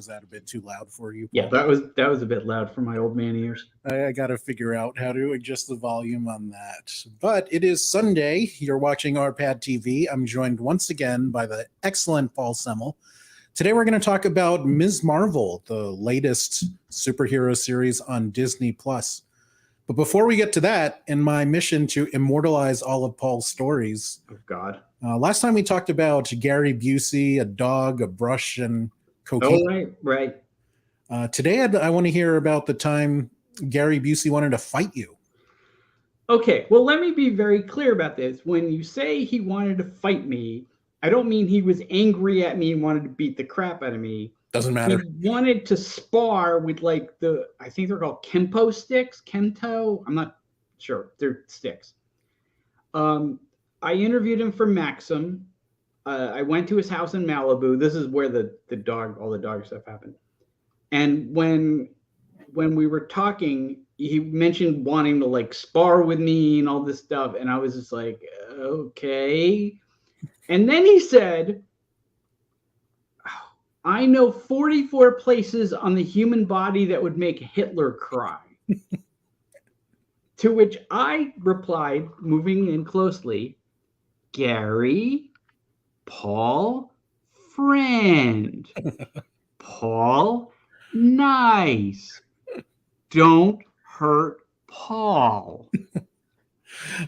Was that a bit too loud for you, Paul? Yeah, that was a bit loud for my old man ears. I got to figure out how to adjust the volume on that. But it is Sunday. You're watching RPAD TV. I'm joined once again by the excellent Paul Semel. Today we're going to talk about Ms. Marvel, the latest superhero series on Disney+. But before we get to that, in my mission to immortalize all of Paul's stories, oh God, last time we talked about Gary Busey, a dog, a brush, and cocaine. Oh, right. Today I want to hear about the time Gary Busey wanted to fight you. Okay, well, let me be very clear about this. When you say he wanted to fight me, I don't mean he was angry at me and wanted to beat the crap out of me. Doesn't matter. He wanted to spar with I think they're called Kempo sticks. Kemto? I'm not sure. They're sticks. I interviewed him for Maxim. I went to his house in Malibu. This is where all the dog stuff happened. And when we were talking, he mentioned wanting to spar with me and all this stuff. And I was just like, okay. And then he said, I know 44 places on the human body that would make Hitler cry. To which I replied, moving in closely, Gary, Paul, friend. Paul, nice. Don't hurt Paul.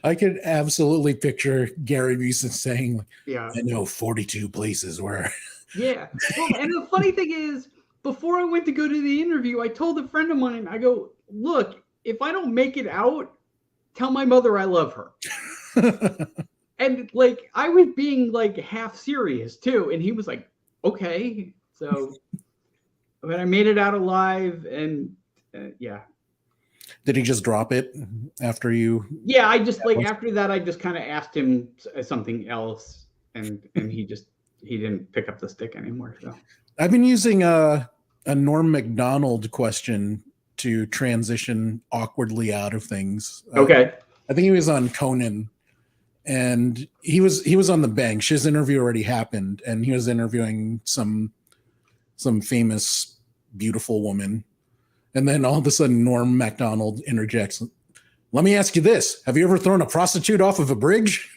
I could absolutely picture Gary Busey saying, yeah, I know 42 places where... Yeah. Well, and the funny thing is, before I went to go to the interview, I told a friend of mine, I go, look, if I don't make it out, tell my mother I love her. And I was being half serious too. And he was like, okay. So, but I made it out alive and yeah. Did he just drop it after you? Yeah. I just after that, I just kind of asked him something else and he didn't pick up the stick anymore. So I've been using a Norm Macdonald question to transition awkwardly out of things. Okay. I think he was on Conan and he was on the bench. His interview already happened and he was interviewing some famous, beautiful woman. And then all of a sudden Norm Macdonald interjects. Let me ask you this. Have you ever thrown a prostitute off of a bridge?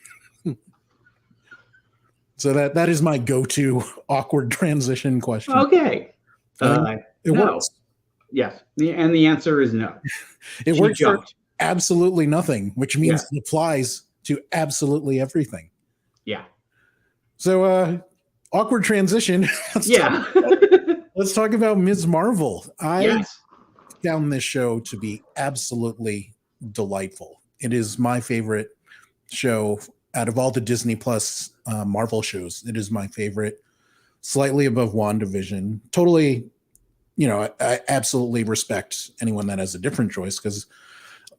So that is my go-to awkward transition question. Okay. It no. works. Yes. And the answer is no. It works for absolutely nothing, which means it applies to absolutely everything. Yeah. So awkward transition. Let's talk about Ms. Marvel. I found this show to be absolutely delightful. It is my favorite show out of all the Disney Plus Marvel shows. It is my favorite, slightly above WandaVision. Totally, I absolutely respect anyone that has a different choice because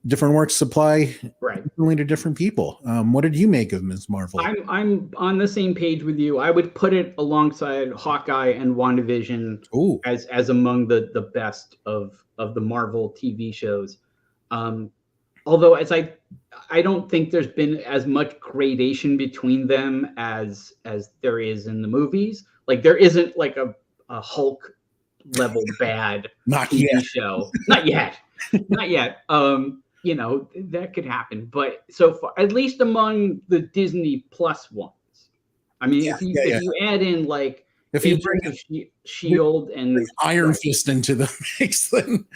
different works apply differently to different people. What did you make of Ms. Marvel? I'm on the same page with you. I would put it alongside Hawkeye and WandaVision as among the best of the Marvel TV shows. Although I don't think there's been as much gradation between them as there is in the movies. There isn't a Hulk level bad TV show. Not yet. Not yet. That could happen. But so far, at least among the Disney Plus ones. I mean, if you add in if you bring Shield and Iron Fist into the mix, then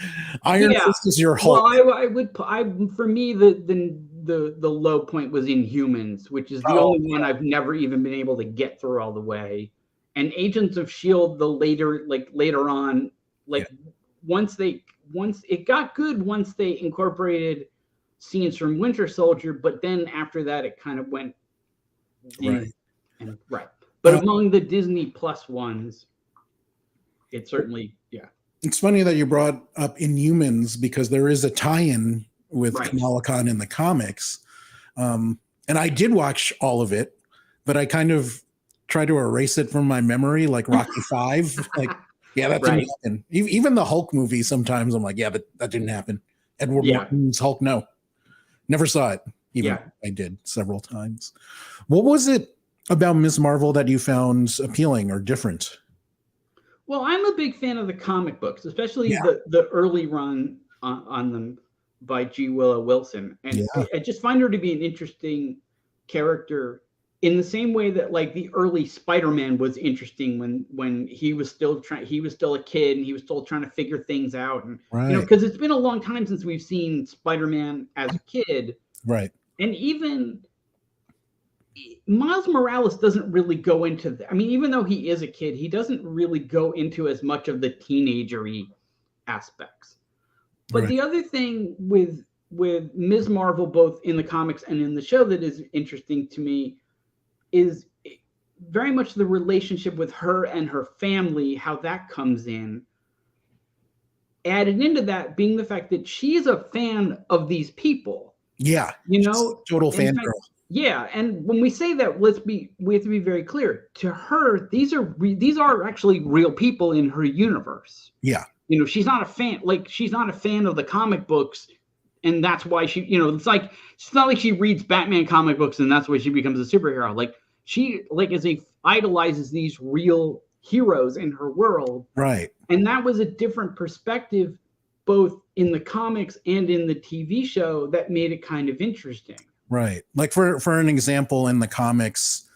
Iron Fist is your Hulk. Well, for me, the low point was Inhumans, which is the only one I've never even been able to get through all the way. And Agents of Shield, later on, once it got good once they incorporated scenes from Winter Soldier, but then after that it kind of went But among the Disney Plus ones, it certainly, It's funny that you brought up Inhumans because there is a tie-in with Kamala Khan in the comics. And I did watch all of it, but I kind of tried to erase it from my memory, like Rocky V. That didn't happen. Even the Hulk movie, sometimes I'm like, but that didn't happen. Edward Norton's Hulk, no. Never saw it. Even I did several times. What was it about Ms. Marvel that you found appealing or different? Well, I'm a big fan of the comic books, especially the early run on them by G. Willow Wilson. And I just find her to be an interesting character in the same way that like the early Spider-Man was interesting when he was still a kid and he was still trying to figure things out. And because it's been a long time since we've seen Spider-Man as a kid. Right. And even Miles Morales doesn't really go into I mean, even though he is a kid, he doesn't really go into as much of the teenagery aspects. But the other thing with Ms. Marvel, both in the comics and in the show, that is interesting to me is very much the relationship with her and her family, how that comes in. Added into that being the fact that she is a fan of these people. Yeah. Total fangirl. Yeah, and when we say that, we have to be very clear. To her, these are actually real people in her universe. Yeah. She's not a fan. Like, she's not a fan of the comic books, and that's why it's not like she reads Batman comic books and that's why she becomes a superhero. Like, she idolizes these real heroes in her world. Right. And that was a different perspective, both in the comics and in the TV show, that made it kind of interesting. Right. Like for an example, in the comics,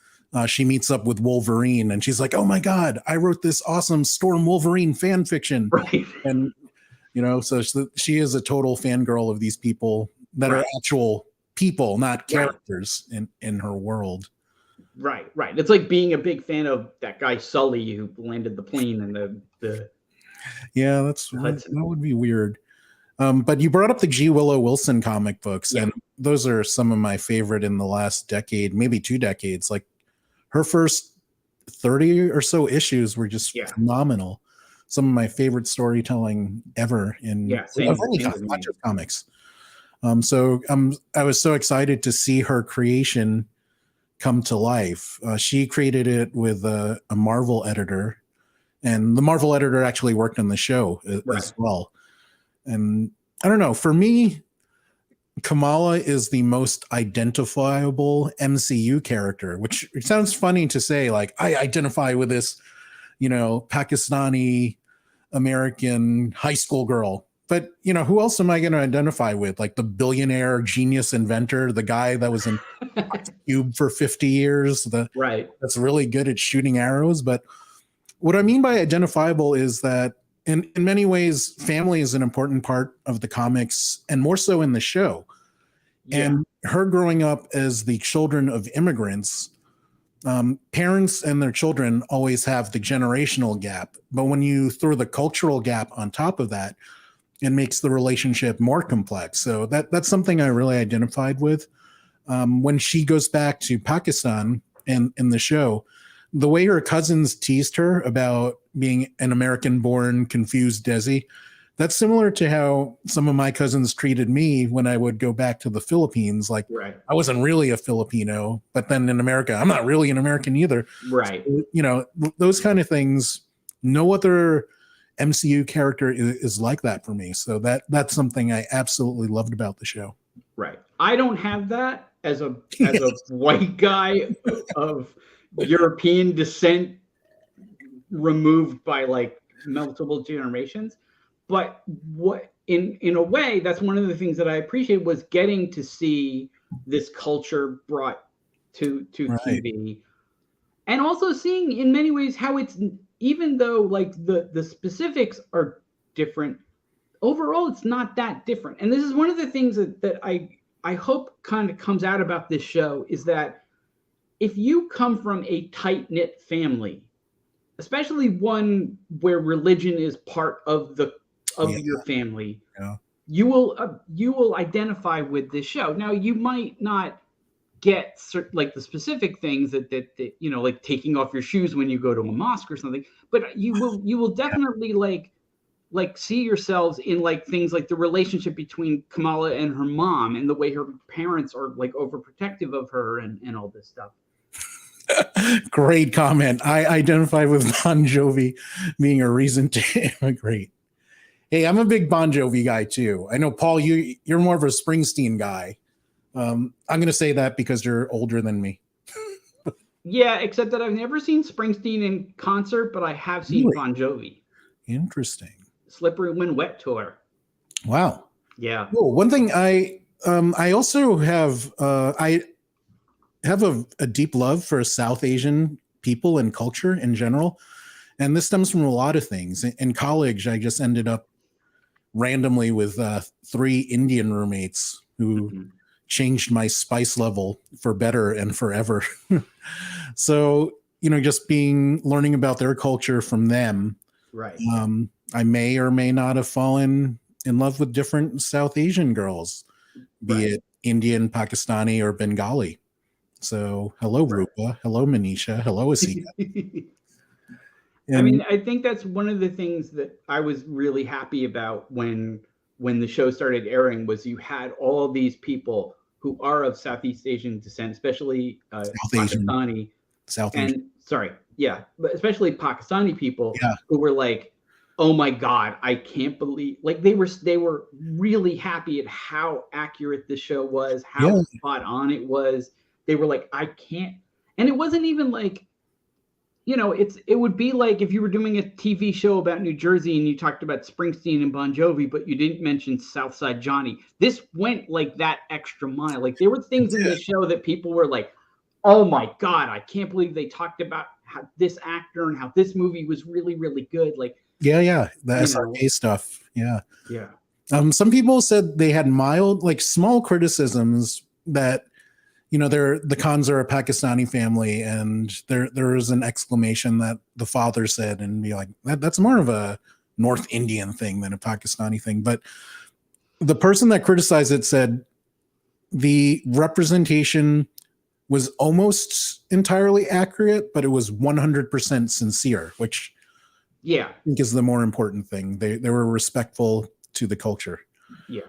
she meets up with Wolverine and she's like, oh my God, I wrote this awesome Storm Wolverine fan fiction. Right. And, so she is a total fangirl of these people that are actual people, not characters in her world. Right. It's like being a big fan of that guy Sully who landed the plane and the Yeah, that would be weird. But you brought up the G. Willow Wilson comic books, and those are some of my favorite in the last decade, maybe 2 decades. Like her first 30 or so issues were just phenomenal. Some of my favorite storytelling ever in not just comics. So I was so excited to see her creation come to life. She created it with a Marvel editor, and the Marvel editor actually worked on the show as well. And I don't know, for me, Kamala is the most identifiable MCU character, which sounds funny to say, like, I identify with this, Pakistani American high school girl. But, who else am I going to identify with? Like the billionaire genius inventor, the guy that was in Cube for 50 years, that's really good at shooting arrows. But what I mean by identifiable is that in many ways, family is an important part of the comics, and more so in the show. Yeah. And her growing up as the children of immigrants, parents and their children always have the generational gap. But when you throw the cultural gap on top of that, it makes the relationship more complex. So that's something I really identified with. When she goes back to Pakistan in the show, the way her cousins teased her about being an American-born confused Desi, that's similar to how some of my cousins treated me when I would go back to the Philippines. Like, I wasn't really a Filipino, but then in America, I'm not really an American either. Right. So, those kind of things, no other MCU character is like that for me. So that's something I absolutely loved about the show. Right. I don't have that as a white guy of European descent, removed by like multiple generations. But what in a way, that's one of the things that I appreciate, was getting to see this culture brought to TV, and also seeing in many ways how it's, even though like the specifics are different, overall it's not that different. And this is one of the things that I hope kind of comes out about this show, is that if you come from a tight-knit family, especially one where religion is part of your family, you will identify with this show. Now, you might not get like the specific things that like taking off your shoes when you go to a mosque or something, but you will definitely like see yourselves in like things like the relationship between Kamala and her mom, and the way her parents are like overprotective of her and all this stuff. Great comment. I identify with Bon Jovi being a reason to immigrate. Hey, I'm a big Bon Jovi guy too. I know, Paul, you're more of a Springsteen guy. I'm going to say that because you're older than me. Yeah, except that I've never seen Springsteen in concert, but I have seen Bon Jovi. Interesting. Slippery When Wet tour. Wow. Yeah. Well, one thing I also have I have a deep love for South Asian people and culture in general, and this stems from a lot of things. In college, I just ended up randomly with 3 Indian roommates who changed my spice level for better and forever. So, just learning about their culture from them. Right. I may or may not have fallen in love with different South Asian girls, be it Indian, Pakistani, or Bengali. So, hello, Rupa. Hello, Manisha. Hello, Asika. I mean, I think that's one of the things that I was really happy about when the show started airing was you had all these people who are of Southeast Asian descent, especially Pakistani. But especially Pakistani people who were like, "Oh my God, I can't believe!" Like they were really happy at how accurate the show was, how spot on it was. They were like, "I can't," and it wasn't even like. It would be like if you were doing a TV show about New Jersey and you talked about Springsteen and Bon Jovi, but you didn't mention Southside Johnny. This went like that extra mile. Like there were things in the show that people were like, "Oh my God, I can't believe they talked about how this actor and how this movie was really, really good." Like, the SRK stuff. Yeah. Some people said they had mild, like small criticisms that. The Khans are a Pakistani family, and there is an exclamation that the father said, and be like, that's more of a North Indian thing than a Pakistani thing. But the person that criticized it said the representation was almost entirely accurate, but it was 100% sincere, which I think is the more important thing. They were respectful to the culture. Yeah.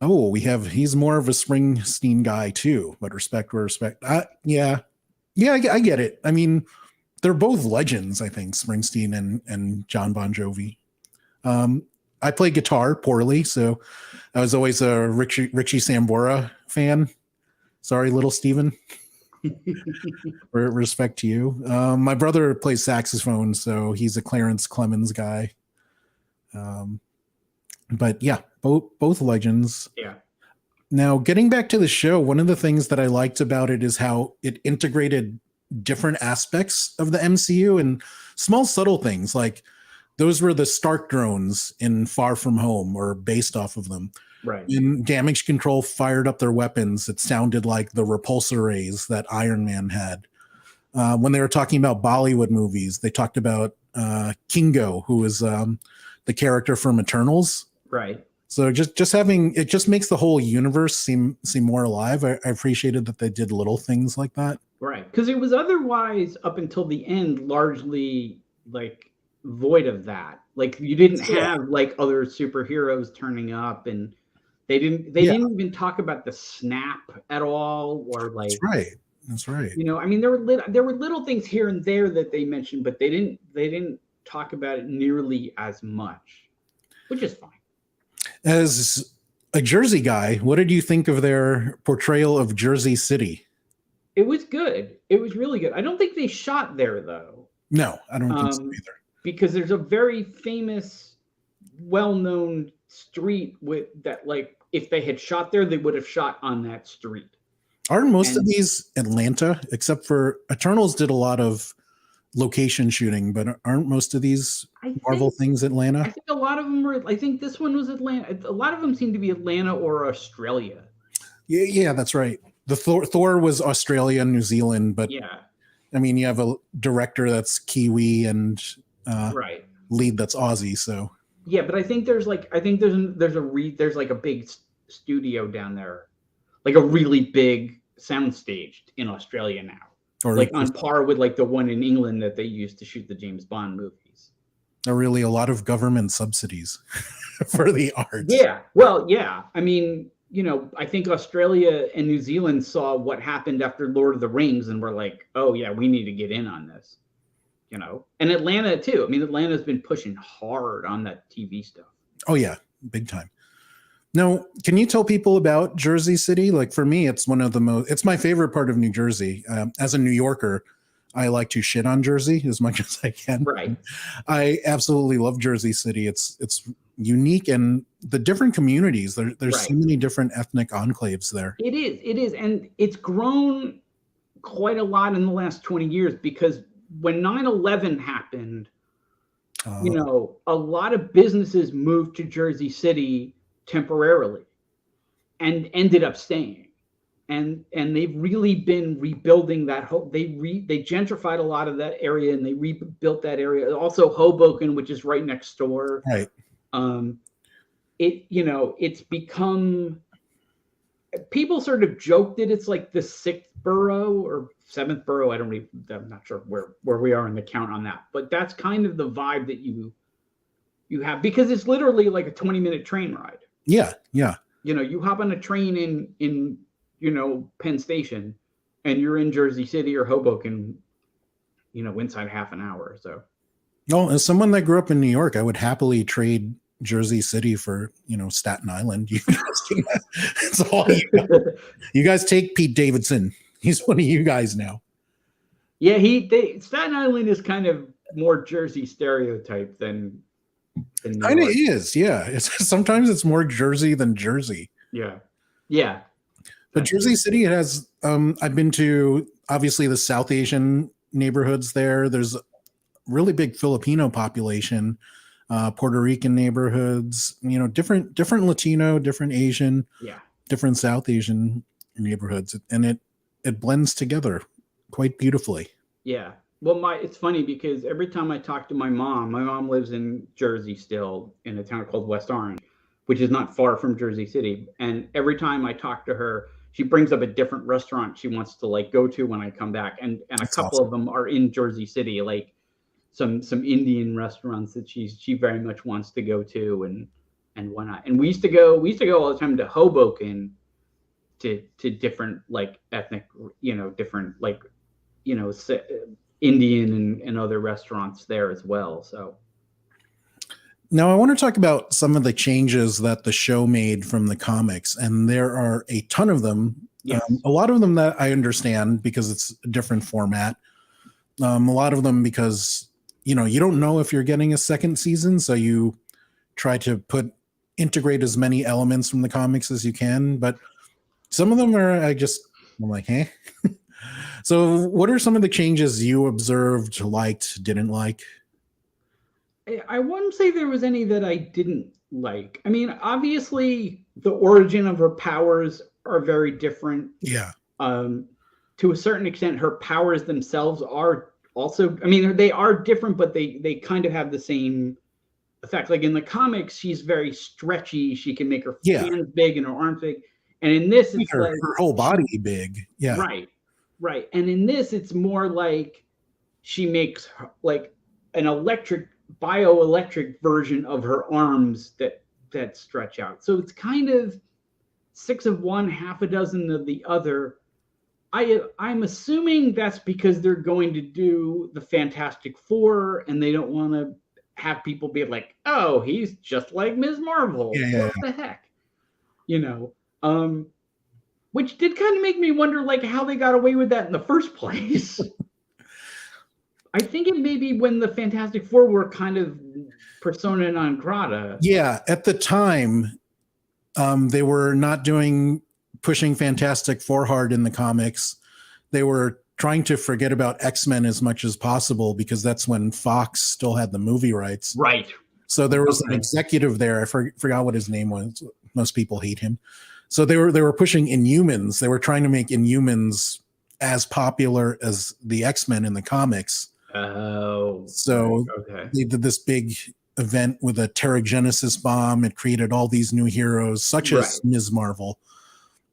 Oh, he's more of a Springsteen guy too, but respect where respect. I get it. I mean, they're both legends, I think, Springsteen and John Bon Jovi. I play guitar poorly, so I was always a Richie Sambora fan. Sorry, little Steven. Respect to you. My brother plays saxophone, so he's a Clarence Clemens guy. But yeah, both legends. Yeah. Now, getting back to the show, one of the things that I liked about it is how it integrated different aspects of the MCU and small subtle things, like those were the Stark drones in Far From Home, or based off of them. Right. When Damage Control fired up their weapons, it sounded like the repulsor rays that Iron Man had. When they were talking about Bollywood movies, they talked about Kingo, who is the character from Eternals. Right. So just having it just makes the whole universe seem more alive. I appreciated that they did little things like that. Right. Because it was otherwise up until the end largely like void of that. Like you didn't have like other superheroes turning up, and they didn't even talk about the snap at all, or like That's right. I mean there were little things here and there that they mentioned, but they didn't talk about it nearly as much, which is fine. As a Jersey guy, what did you think of their portrayal of Jersey City? It was good. It was really good. I don't think they shot there though. No, I don't think so either. Because there's a very famous, well-known street with that, like if they had shot there, they would have shot on that street. Aren't most of these Atlanta, except for Eternals did a lot of location shooting, but aren't most of these Marvel things Atlanta? I think a lot of them were. I think this one was Atlanta. A lot of them seem to be Atlanta or Australia. Yeah, that's right. The Thor was Australia and New Zealand, but I mean, you have a director that's Kiwi and lead that's Aussie. So yeah, but I think there's like there's like a big studio down there, like a really big soundstage in Australia now. Or like on par with like the one in England that they used to shoot the James Bond movies. There are really a lot of government subsidies for the arts. Yeah. Well, yeah. I mean, I think Australia and New Zealand saw what happened after Lord of the Rings and were like, oh yeah, we need to get in on this. And Atlanta too. I mean, Atlanta's been pushing hard on that TV stuff. Oh yeah, big time. Now, can you tell people about Jersey City? Like for me, it's one of the most, it's my favorite part of New Jersey. As a New Yorker, I like to shit on Jersey as much as I can. Right. I absolutely love Jersey City. It's unique, and the different communities. There's so many different ethnic enclaves there. It is. And it's grown quite a lot in the last 20 years because when 9/11 happened, you know, a lot of businesses moved to Jersey City temporarily and ended up staying. And they've really been rebuilding that whole, they gentrified a lot of that area and they rebuilt that area. Also Hoboken, which is right next door. Right. You know, it's become, people sort of joked that it's like the 6th borough or 7th borough. I'm not sure where we are in the count on that, but that's kind of the vibe that you have, because it's literally like a 20-minute train ride. Yeah. Yeah. You know, you hop on a train in you know, Penn Station and you're in Jersey City or Hoboken, you know, inside half an hour. So, well, as someone that grew up in New York, I would happily trade Jersey City for, you know, Staten Island. That's all you guys take Pete Davidson. He's one of you guys now. Yeah, Staten Island is kind of more Jersey stereotype than kind of is. Yeah, sometimes it's more Jersey than Jersey. Yeah, yeah. But Jersey City has. I've been to obviously the South Asian neighborhoods there. There's a really big Filipino population. Puerto Rican neighborhoods, you know, different Latino, different Asian, different South Asian neighborhoods, and it blends together quite beautifully. Yeah. Well, it's funny because every time I talk to my mom lives in Jersey still, in a town called West Orange, which is not far from Jersey City. And every time I talk to her, she brings up a different restaurant she wants to like go to when I come back, and a couple of them are in Jersey City, like some Indian restaurants that she very much wants to go to and whatnot. And we used to go all the time to Hoboken to different like ethnic, you know, different like, you know, Indian and other restaurants there as well. So now I want to talk about some of the changes that the show made from the comics, and there are a ton of them. Yes. A lot of them that I understand because it's a different format. A lot of them because, you know, you don't know if you're getting a second season, so you try to integrate as many elements from the comics as you can. But some of them I'm like, hey. So what are some of the changes you observed, liked, didn't like? I wouldn't say there was any that I didn't like. I mean, obviously the origin of her powers are very different. Yeah. To a certain extent, her powers themselves are also, I mean, they are different, but they kind of have the same effect. Like in the comics, she's very stretchy. She can make her hands big and her arms big. And in this, it's her whole body big. Yeah. Right. And in this, it's more like she makes like an bioelectric version of her arms that stretch out. So it's kind of 6 of one, half a dozen of the other. I'm assuming that's because they're going to do the Fantastic Four and they don't want to have people be like, oh, he's just like Ms. Marvel. What the heck? You know, which did kind of make me wonder like how they got away with that in the first place. I think it may be when the Fantastic Four were kind of persona non grata. Yeah, at the time, they were not pushing Fantastic Four hard in the comics. They were trying to forget about X-Men as much as possible because that's when Fox still had the movie rights. Right. So there was an executive there. I forgot what his name was. Most people hate him. So they were pushing Inhumans. They were trying to make Inhumans as popular as the X-Men in the comics. Oh. So they did this big event with a Terrigenesis bomb. It created all these new heroes, such as Ms. Marvel.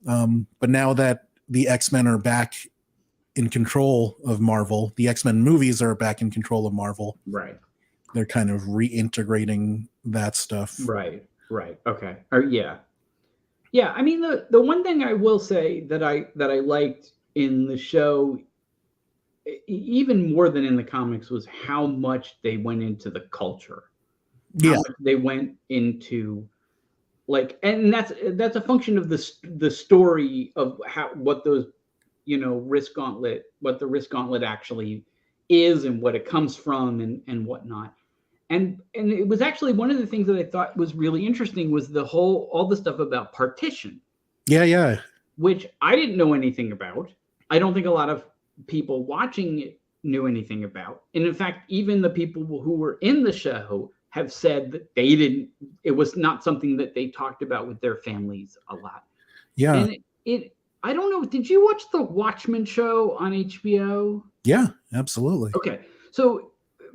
But now that the X-Men are back in control of Marvel, the X-Men movies are back in control of Marvel. Right. They're kind of reintegrating that stuff. Right. Okay. Yeah. I mean, the one thing I will say that I liked in the show, even more than in the comics, was how much they went into the culture. How much they went into Like, and that's a function of the story of what those, what the risk gauntlet actually is and what it comes from and whatnot. And it was actually one of the things that I thought was really interesting was all the stuff about partition. Yeah. Which I didn't know anything about. I don't think a lot of people watching it knew anything about. And in fact, even the people who were in the show have said that it was not something that they talked about with their families a lot. Yeah. And I don't know, did you watch the Watchmen show on HBO? Yeah, absolutely. Okay. So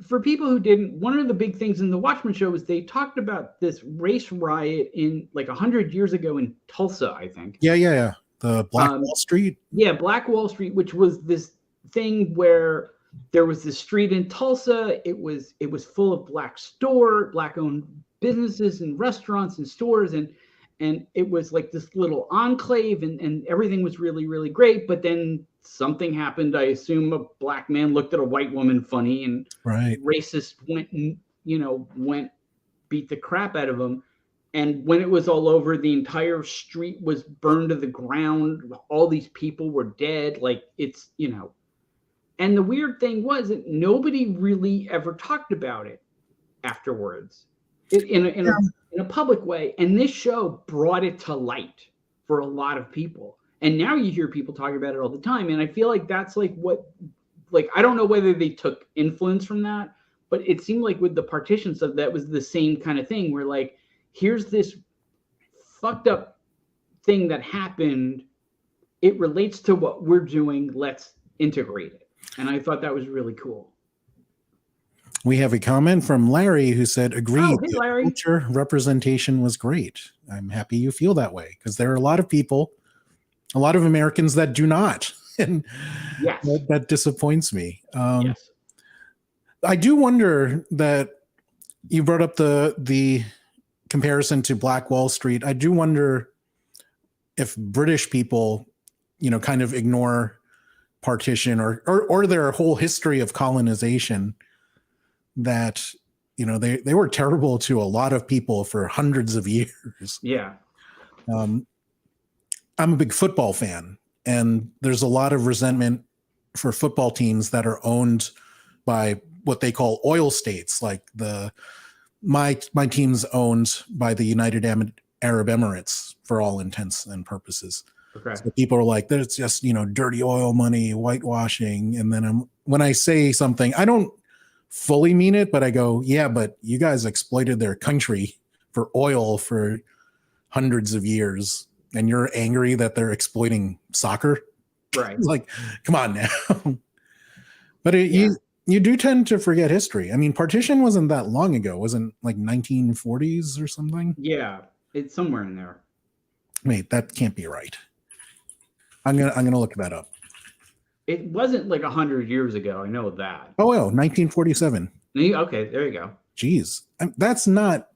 for people who didn't, one of the big things in the Watchmen show is they talked about this race riot in like 100 years ago in Tulsa, I think. Yeah. The Black Wall Street? Yeah, Black Wall Street, which was this thing where there was this street in Tulsa. It was full of black-owned businesses and restaurants and stores, and it was like this little enclave, and everything was really, really great. But then something happened. I assume a black man looked at a white woman funny, and racist went beat the crap out of him. And when it was all over, the entire street was burned to the ground. All these people were dead. Like, it's, and the weird thing was that nobody really ever talked about it afterwards in a public way. And this show brought it to light for a lot of people. And now you hear people talking about it all the time. And I feel like that's I don't know whether they took influence from that, but it seemed like with the partition stuff, that was the same kind of thing where like, here's this fucked up thing that happened. It relates to what we're doing. Let's integrate it. And I thought that was really cool. We have a comment from Larry who said, agreed. Oh, hey, Larry. Culture representation was great. I'm happy you feel that way because there are a lot of people, a lot of Americans that do not. And yes. that disappoints me. Yes. I do wonder that you brought up the comparison to Black Wall Street. I do wonder if British people, kind of ignore partition or their whole history of colonization, that, they were terrible to a lot of people for hundreds of years. Yeah. I'm a big football fan, and there's a lot of resentment for football teams that are owned by what they call oil states, like my team's owned by the United Arab Emirates for all intents and purposes. Okay. So people are like, there's just, dirty oil money, whitewashing. And then when I say something, I don't fully mean it, but I go, yeah, but you guys exploited their country for oil for hundreds of years. And you're angry that they're exploiting soccer. Right. Like, come on now. But you do tend to forget history. I mean, partition wasn't that long ago. Wasn't like 1940s or something? Yeah, it's somewhere in there. Wait, that can't be right. I'm gonna look that up. It wasn't like 100 years ago. I know that. Oh, 1947. Okay, there you go. Jeez, that's not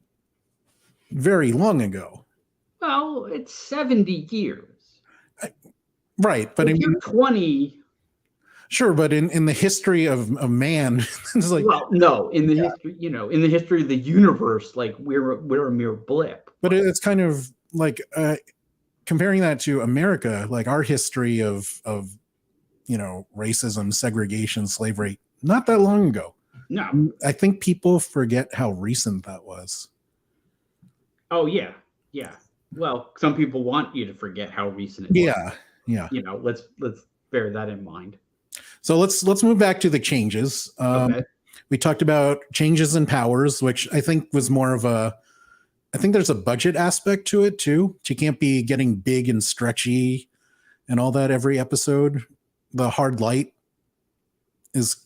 very long ago. Well, it's 70 years. Right, but if you're 20. Sure, but in the history of man, it's like, well, no, in the history, in the history of the universe, like we're a mere blip. But it's kind of like comparing that to America, like our history of racism, segregation, slavery, not that long ago. No, I think people forget how recent that was. Oh yeah. Well, some people want you to forget how recent it was. Yeah. Let's bear that in mind. So let's move back to the changes. Okay. We talked about changes in powers, which I think was more of I think there's a budget aspect to it too. She can't be getting big and stretchy and all that every episode. The hard light is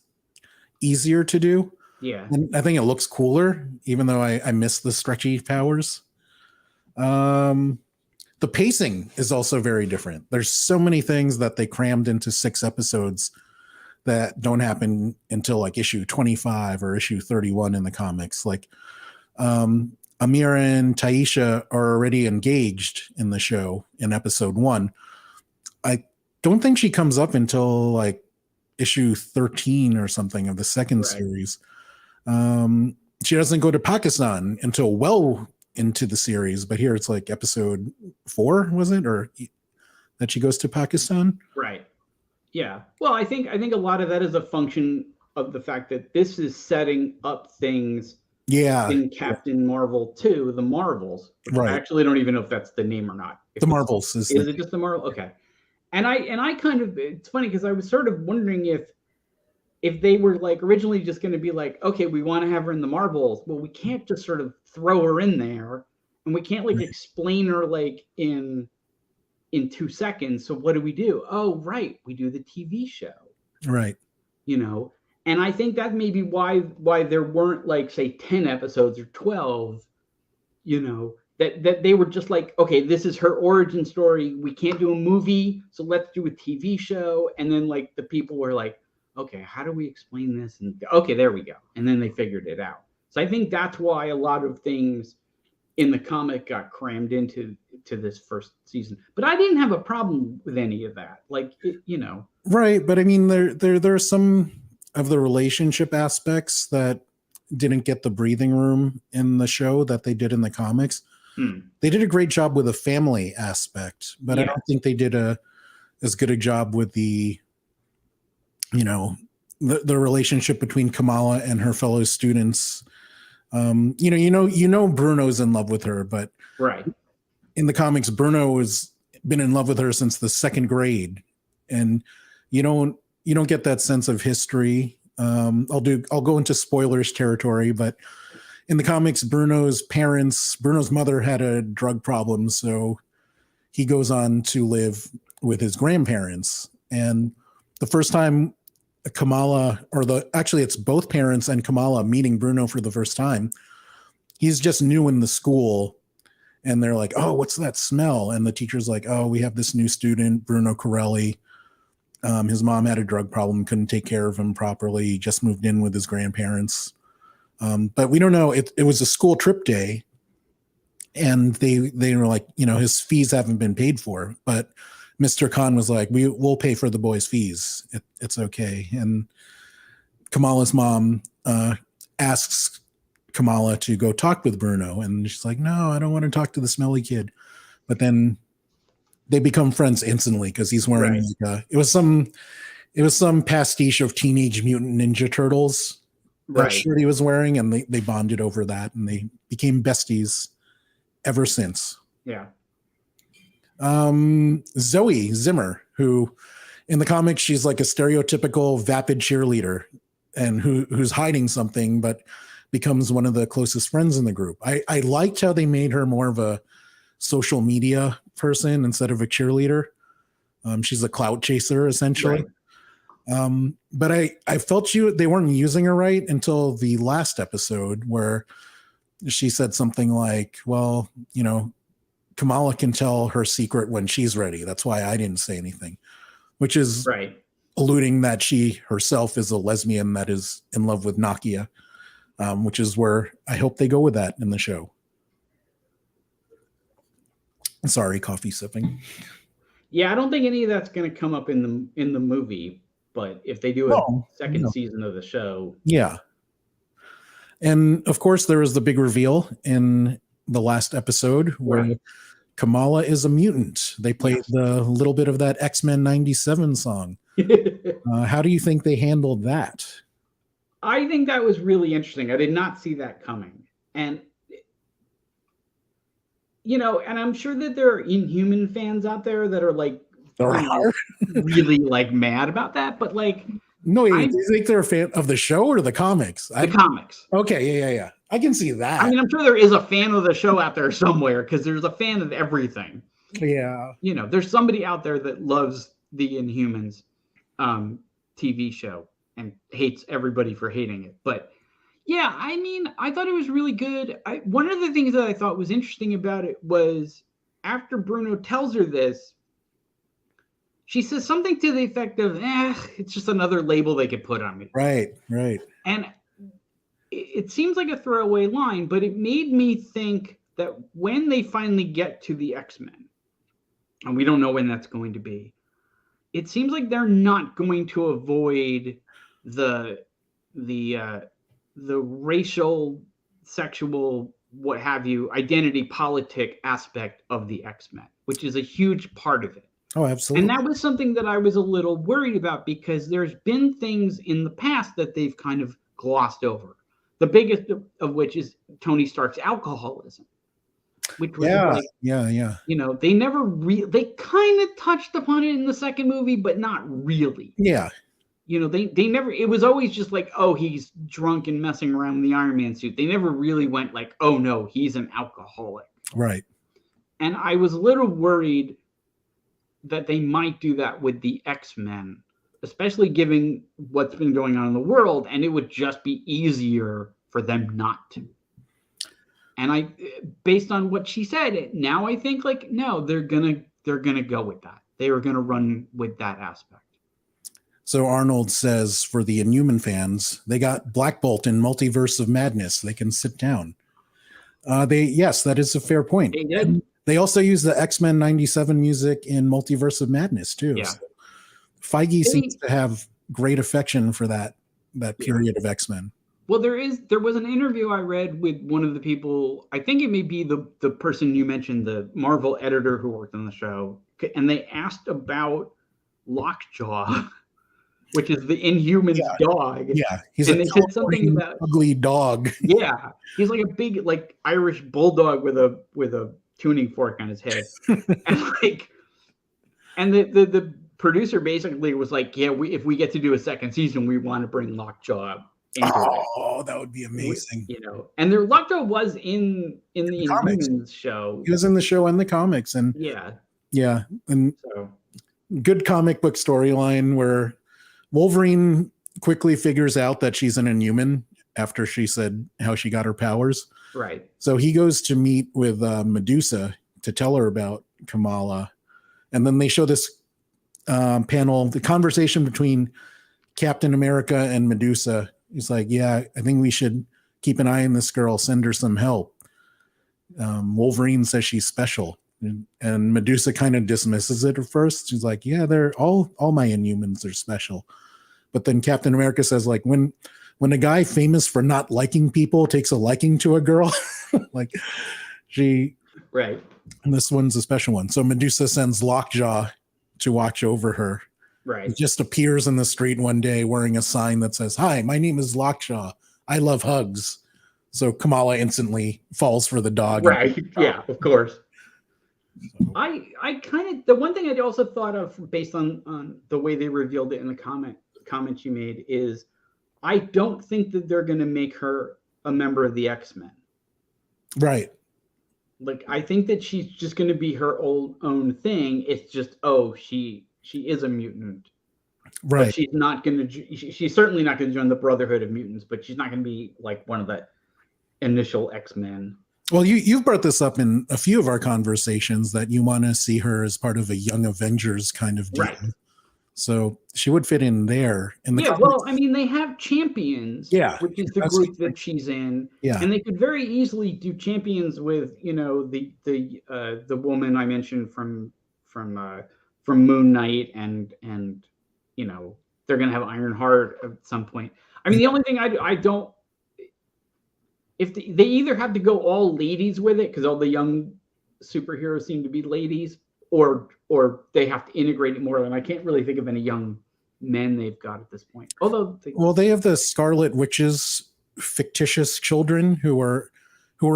easier to do. Yeah. And I think it looks cooler, even though I miss the stretchy powers. The pacing is also very different. There's so many things that they crammed into 6 episodes that don't happen until like issue 25 or issue 31 in the comics. Like Amira and Taisha are already engaged in the show in episode 1. I don't think she comes up until like issue 13 or something of the second series. She doesn't go to Pakistan until well into the series, but here it's like episode 4, was it, or that she goes to Pakistan? Right. Yeah. Well, I think a lot of that is a function of the fact that this is setting up things. Yeah. In Captain Marvel 2, the Marvels. Right. I actually don't even know if that's the name or not. The Marvels is it just the Marvel? Okay. And I kind of, it's funny because I was sort of wondering if they were like originally just going to be like, okay, we want to have her in the Marvels. Well, we can't just sort of throw her in there, and we can't like explain her like in 2 seconds. So what do? Oh, right, we do the TV show. Right. You know, and I think that may be why there weren't like say 10 episodes or 12. You know, that they were just like, okay, this is her origin story. We can't do a movie, so let's do a TV show. And then like the people were like, okay, how do we explain this? And okay, there we go. And then they figured it out. So I think that's why a lot of things in the comic got crammed into this first season. But I didn't have a problem with any of that. Like, you know. Right. But I mean, there are some of the relationship aspects that didn't get the breathing room in the show that they did in the comics. They did a great job with the family aspect, but I don't think they did as good a job with the, you know, the relationship between Kamala and her fellow students. You know, Bruno's in love with her, but right in the comics, Bruno has been in love with her since the 2nd grade, and you don't get that sense of history. I'll go into spoilers territory, but in the comics, Bruno's mother had a drug problem, so he goes on to live with his grandparents. And the first time Kamala, actually it's both parents and Kamala meeting Bruno for the first time, he's just new in the school, and they're like, "Oh, what's that smell?" And the teacher's like, "Oh, we have this new student, Bruno Corelli. His mom had a drug problem, couldn't take care of him properly. He just moved in with his grandparents." But we don't know. It was a school trip day, and they were like, you know, his fees haven't been paid for. But Mr. Khan was like, we'll pay for the boys' fees. It's okay. And Kamala's mom asks Kamala to go talk with Bruno, and she's like, "No, I don't want to talk to the smelly kid." But then they become friends instantly because he's wearing it was some pastiche of Teenage Mutant Ninja Turtles. That shirt he was wearing, and they bonded over that, and they became besties ever since. Yeah. Zoe Zimmer, who in the comics, she's like a stereotypical vapid cheerleader and who's hiding something, but becomes one of the closest friends in the group. I liked how they made her more of a social media person instead of a cheerleader. She's a clout chaser, essentially. But I felt they weren't using her right until the last episode, where she said something like, "Well, you know, Kamala can tell her secret when she's ready. That's why I didn't say anything," which is alluding that she herself is a lesbian that is in love with Nakia, which is where I hope they go with that in the show. Sorry, coffee sipping. Yeah, I don't think any of that's going to come up in the movie. But if they do a second season of the show. Yeah. And of course, there was the big reveal in the last episode where Kamala is a mutant. They played the little bit of that X-Men 97 song. How do you think they handled that? I think that was really interesting. I did not see that coming. And, you know, and I'm sure that there are Inhuman fans out there that are like, really like mad about that, but like, no, do you think they're a fan of the show or the comics? The comics. Okay, yeah. I can see that. I mean, I'm sure there is a fan of the show out there somewhere, because there's a fan of everything. Yeah. You know, there's somebody out there that loves the Inhumans TV show and hates everybody for hating it. But yeah, I mean, I thought it was really good. One of the things that I thought was interesting about it was after Bruno tells her this, she says something to the effect of, it's just another label they could put on me. Right. And it seems like a throwaway line, but it made me think that when they finally get to the X-Men, and we don't know when that's going to be, it seems like they're not going to avoid the racial, sexual what have you, identity politic aspect of the X-Men, which is a huge part of it. Oh, absolutely. And that was something that I was a little worried about, because there's been things in the past that they've kind of glossed over. The biggest of which is Tony Stark's alcoholism, which was you know, they never they kind of touched upon it in the second movie, but not really. Yeah. You know, they never, it was always just like, oh, he's drunk and messing around in the Iron Man suit. They never really went like, oh no, he's an alcoholic. Right. And I was a little worried that they might do that with the X-Men, especially given what's been going on in the world, and it would just be easier for them not to. And based on what she said, now I think like, no, they're gonna go with that. They were gonna run with that aspect. So Arnold says, for the Inhuman fans, they got Black Bolt in Multiverse of Madness. They can sit down. Yes, that is a fair point. They did. They also use the X-Men 97 music in Multiverse of Madness too. Yeah. So Feige seems to have great affection for that period of X-Men. Well, there was an interview I read with one of the people, I think it may be the person you mentioned, the Marvel editor who worked on the show, and they asked about Lockjaw, which is the Inhumans dog. Yeah, he's and they said something about ugly dog. Yeah, he's like a big like Irish bulldog with a tuning fork on his head, and the producer basically was like, yeah, if we get to do a second season, we want to bring Lockjaw into it. That would be amazing. You know, and Lockjaw was in the Inhumans show. He was in the show and the comics, and yeah, and so good comic book storyline where Wolverine quickly figures out that she's an Inhuman after she said how she got her powers. Right. So he goes to meet with Medusa to tell her about Kamala. And then they show this panel, the conversation between Captain America and Medusa. He's like, yeah, I think we should keep an eye on this girl, send her some help. Wolverine says she's special. And Medusa kind of dismisses it at first. She's like, yeah, they're all my Inhumans are special. But then Captain America says, like, when a guy famous for not liking people takes a liking to a girl, like right. And this one's a special one. So Medusa sends Lockjaw to watch over her. Right. He just appears in the street one day wearing a sign that says, "Hi, my name is Lockjaw. I love hugs." So Kamala instantly falls for the dog. Right. Yeah, of course. I kind of, the one thing I also thought of based on the way they revealed it in the comments you made is, I don't think that they're going to make her a member of the X-Men. Right. Like, I think that she's just going to be her own thing. It's just, she is a mutant. Right. But she's not going to, she's certainly not going to join the Brotherhood of Mutants, but she's not going to be like one of the initial X-Men. Well, you've brought this up in a few of our conversations that you want to see her as part of a Young Avengers kind of deal. Right. So she would fit in there. Well, I mean, they have Champions, which is the group that she's in. Yeah. And they could very easily do Champions with, you know, the woman I mentioned from Moon Knight, and you know, they're gonna have Ironheart at some point. I mean, the only thing I don't, if they either have to go all ladies with it because all the young superheroes seem to be ladies, or they have to integrate it more. And I can't really think of any young men they've got at this point. Although they have the Scarlet Witch's fictitious children who are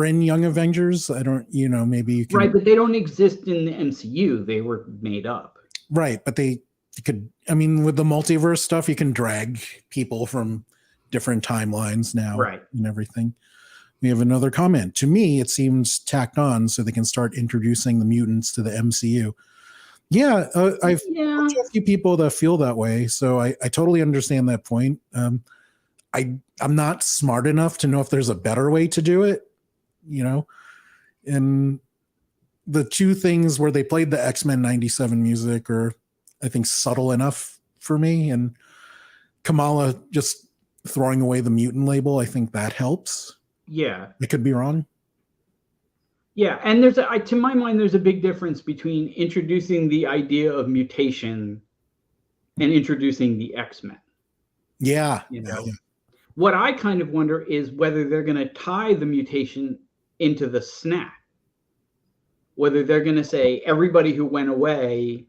in Young Avengers. I don't, you know, maybe you can. Right, but they don't exist in the MCU. They were made up. Right, but you could, I mean, with the multiverse stuff, you can drag people from different timelines now, right, and everything. We have another comment. To me, it seems tacked on so they can start introducing the mutants to the MCU. Yeah, I've talked to a few people that feel that way, so I totally understand that point. I'm not smart enough to know if there's a better way to do it, you know. And the two things where they played the X-Men 97 music are, I think, subtle enough for me. And Kamala just throwing away the mutant label, I think that helps. Yeah. I could be wrong. Yeah, and to my mind, there's a big difference between introducing the idea of mutation and introducing the X-Men. Yeah. You know, what I kind of wonder is whether they're going to tie the mutation into the snap. Whether they're going to say everybody who went away,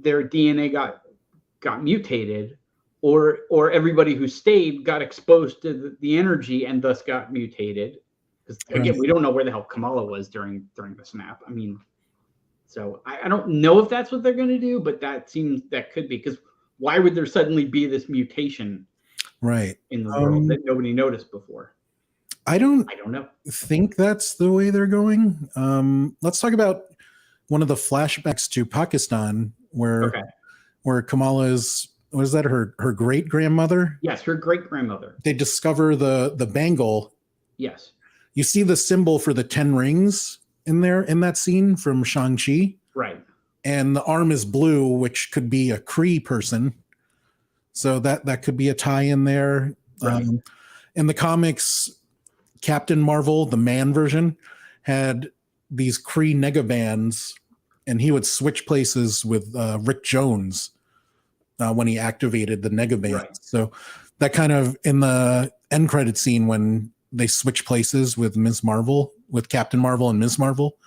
their DNA got mutated, or everybody who stayed got exposed to the energy and thus got mutated. Because again, we don't know where the hell Kamala was during the snap. I mean, so I don't know if that's what they're going to do, but that could be, because why would there suddenly be this mutation in the world that nobody noticed before? I don't know. Think that's the way they're going. Let's talk about one of the flashbacks to Pakistan where Kamala is, was that her great grandmother? Yes, her great grandmother. They discover the bangle. Yes. You see the symbol for the 10 rings in that scene from Shang-Chi. Right. And the arm is blue, which could be a Kree person. So that could be a tie in there. Right. In the comics, Captain Marvel, the man version, had these Kree negabands, and he would switch places with Rick Jones when he activated the negaband. Right. So that kind of, in the end credit scene when they switch places with Ms. Marvel, with Captain Marvel and Ms. Marvel,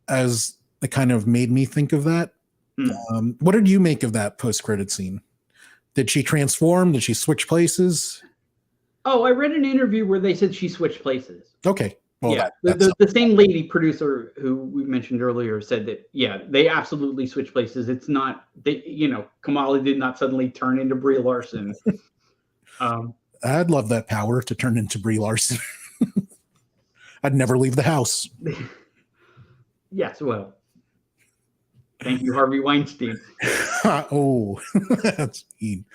as it kind of made me think of that. What did you make of that post-credit scene? Did she transform? Did she switch places? Oh, I read an interview where they said she switched places. Okay. Well, yeah, the same lady producer who we mentioned earlier said that, they absolutely switched places. It's not, Kamala did not suddenly turn into Brie Larson. I'd love that power to turn into Brie Larson. I'd never leave the house. Yes, well, thank you, Harvey Weinstein. Oh, that's mean.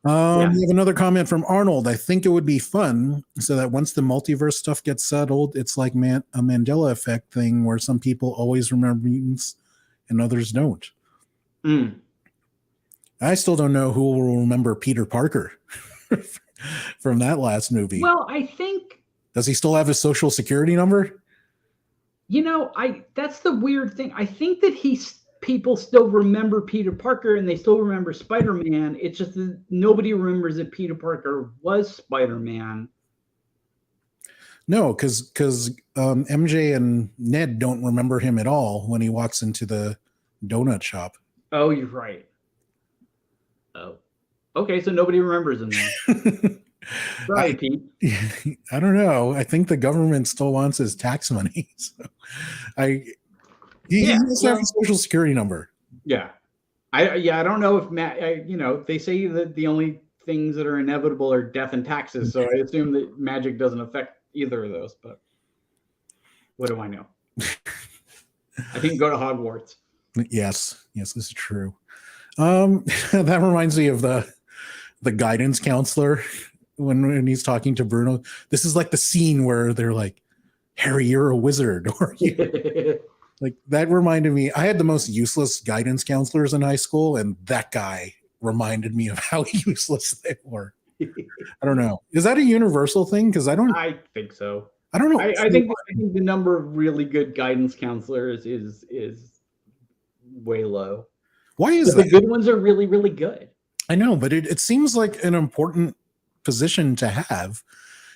We have another comment from Arnold. I think it would be fun so that once the multiverse stuff gets settled, it's like a Mandela effect thing where some people always remember mutants and others don't. I still don't know who will remember Peter Parker from that last movie. Well, I think... Does he still have his social security number? That's the weird thing. I think that people still remember Peter Parker and they still remember Spider-Man. It's just that nobody remembers that Peter Parker was Spider-Man. No, because MJ and Ned don't remember him at all when he walks into the donut shop. Oh, you're right. Oh, okay. So nobody remembers him now. Right, Pete. I don't know. I think the government still wants his tax money. So he must have a social security number. Yeah. I don't know if they say that the only things that are inevitable are death and taxes. So I assume that magic doesn't affect either of those, but what do I know? I think go to Hogwarts. Yes, this is true. That reminds me of the guidance counselor when he's talking to Bruno. This is like the scene where they're like, Harry, you're a wizard. Or like, that reminded me, I had the most useless guidance counselors in high school, and that guy reminded me of how useless they were. I don't know. Is that a universal thing? Because I think so. I don't know. I think the number of really good guidance counselors is way low. Why is that? The good ones are really, really good. I know, but it seems like an important position to have.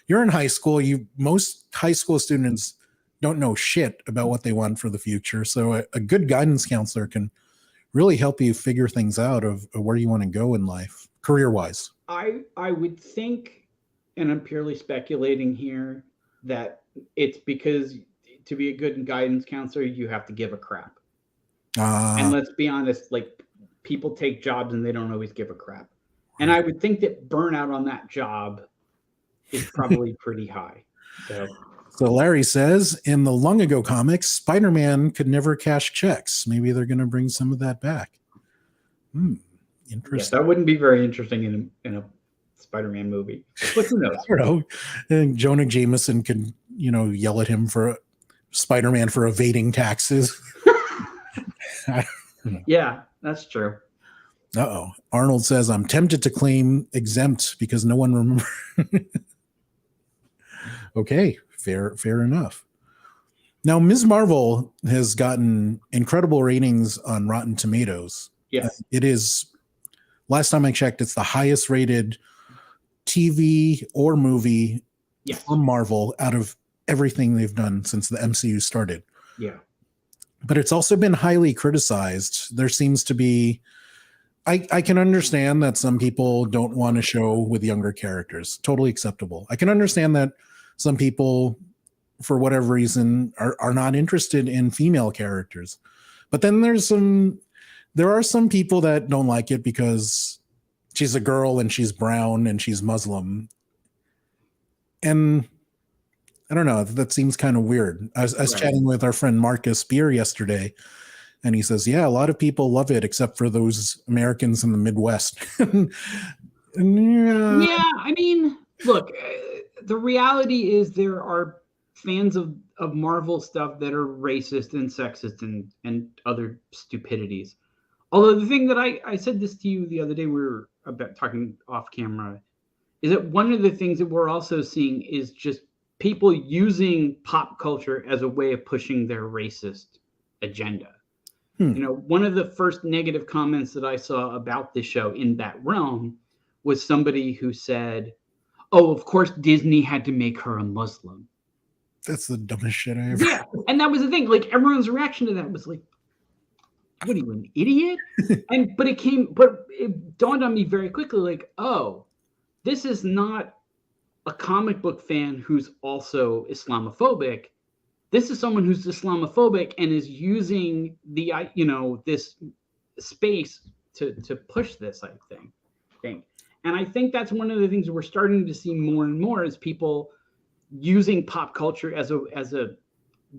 You're in high school. Most high school students don't know shit about what they want for the future. So a good guidance counselor can really help you figure things out of where you want to go in life, career-wise. I would think, and I'm purely speculating here, that it's because to be a good guidance counselor, you have to give a crap. And let's be honest, like, people take jobs and they don't always give a crap. And I would think that burnout on that job is probably pretty high. So Larry says, in the long ago comics, Spider-Man could never cash checks. Maybe they're going to bring some of that back. Interesting. Yes, that wouldn't be very interesting in a Spider-Man movie. But who knows? I don't know. And Jonah Jameson can, yell at him for Spider-Man for evading taxes. Yeah, that's true. Uh-oh. Arnold says, I'm tempted to claim exempt because no one remembers. Okay, fair enough. Now, Ms. Marvel has gotten incredible ratings on Rotten Tomatoes. Yes. It is, last time I checked, it's the highest rated TV or movie from Marvel out of everything they've done since the MCU started. Yeah. But it's also been highly criticized. There seems to be, I can understand that some people don't want a show with younger characters. Totally acceptable. I can understand that some people, for whatever reason, are not interested in female characters. But then there are some people that don't like it because she's a girl and she's brown and she's Muslim. And I don't know, that seems kind of weird. I was chatting with our friend Marcus Beer yesterday, and he says, yeah, a lot of people love it except for those Americans in the Midwest. Yeah, I mean, look, the reality is there are fans of Marvel stuff that are racist and sexist and other stupidities. Although the thing that I said this to you the other day, we were about talking off camera, is that one of the things that we're also seeing is just people using pop culture as a way of pushing their racist agenda. You know, one of the first negative comments that I saw about this show in that realm was somebody who said, oh, of course Disney had to make her a Muslim. That's the dumbest shit I ever. Yeah, and that was the thing. Like, everyone's reaction to that was like, what are you, an idiot? But it dawned on me very quickly, like, oh, this is not a comic book fan who's also Islamophobic. This is someone who's Islamophobic and is using the, this space to push this, I think. And I think that's one of the things we're starting to see more and more is people using pop culture as a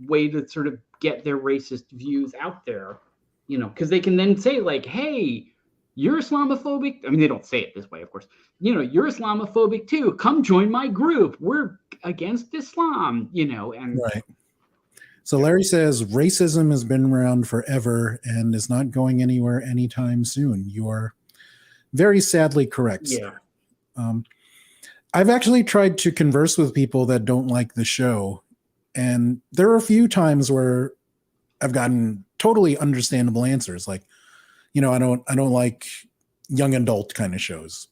way to sort of get their racist views out there, because they can then say like, hey, you're Islamophobic. I mean, they don't say it this way, of course. You're Islamophobic too. Come join my group. We're against Islam, and right. So Larry says racism has been around forever and is not going anywhere anytime soon. You are very sadly correct. Yeah. I've actually tried to converse with people that don't like the show, and there are a few times where I've gotten totally understandable answers. Like, I don't like young adult kind of shows.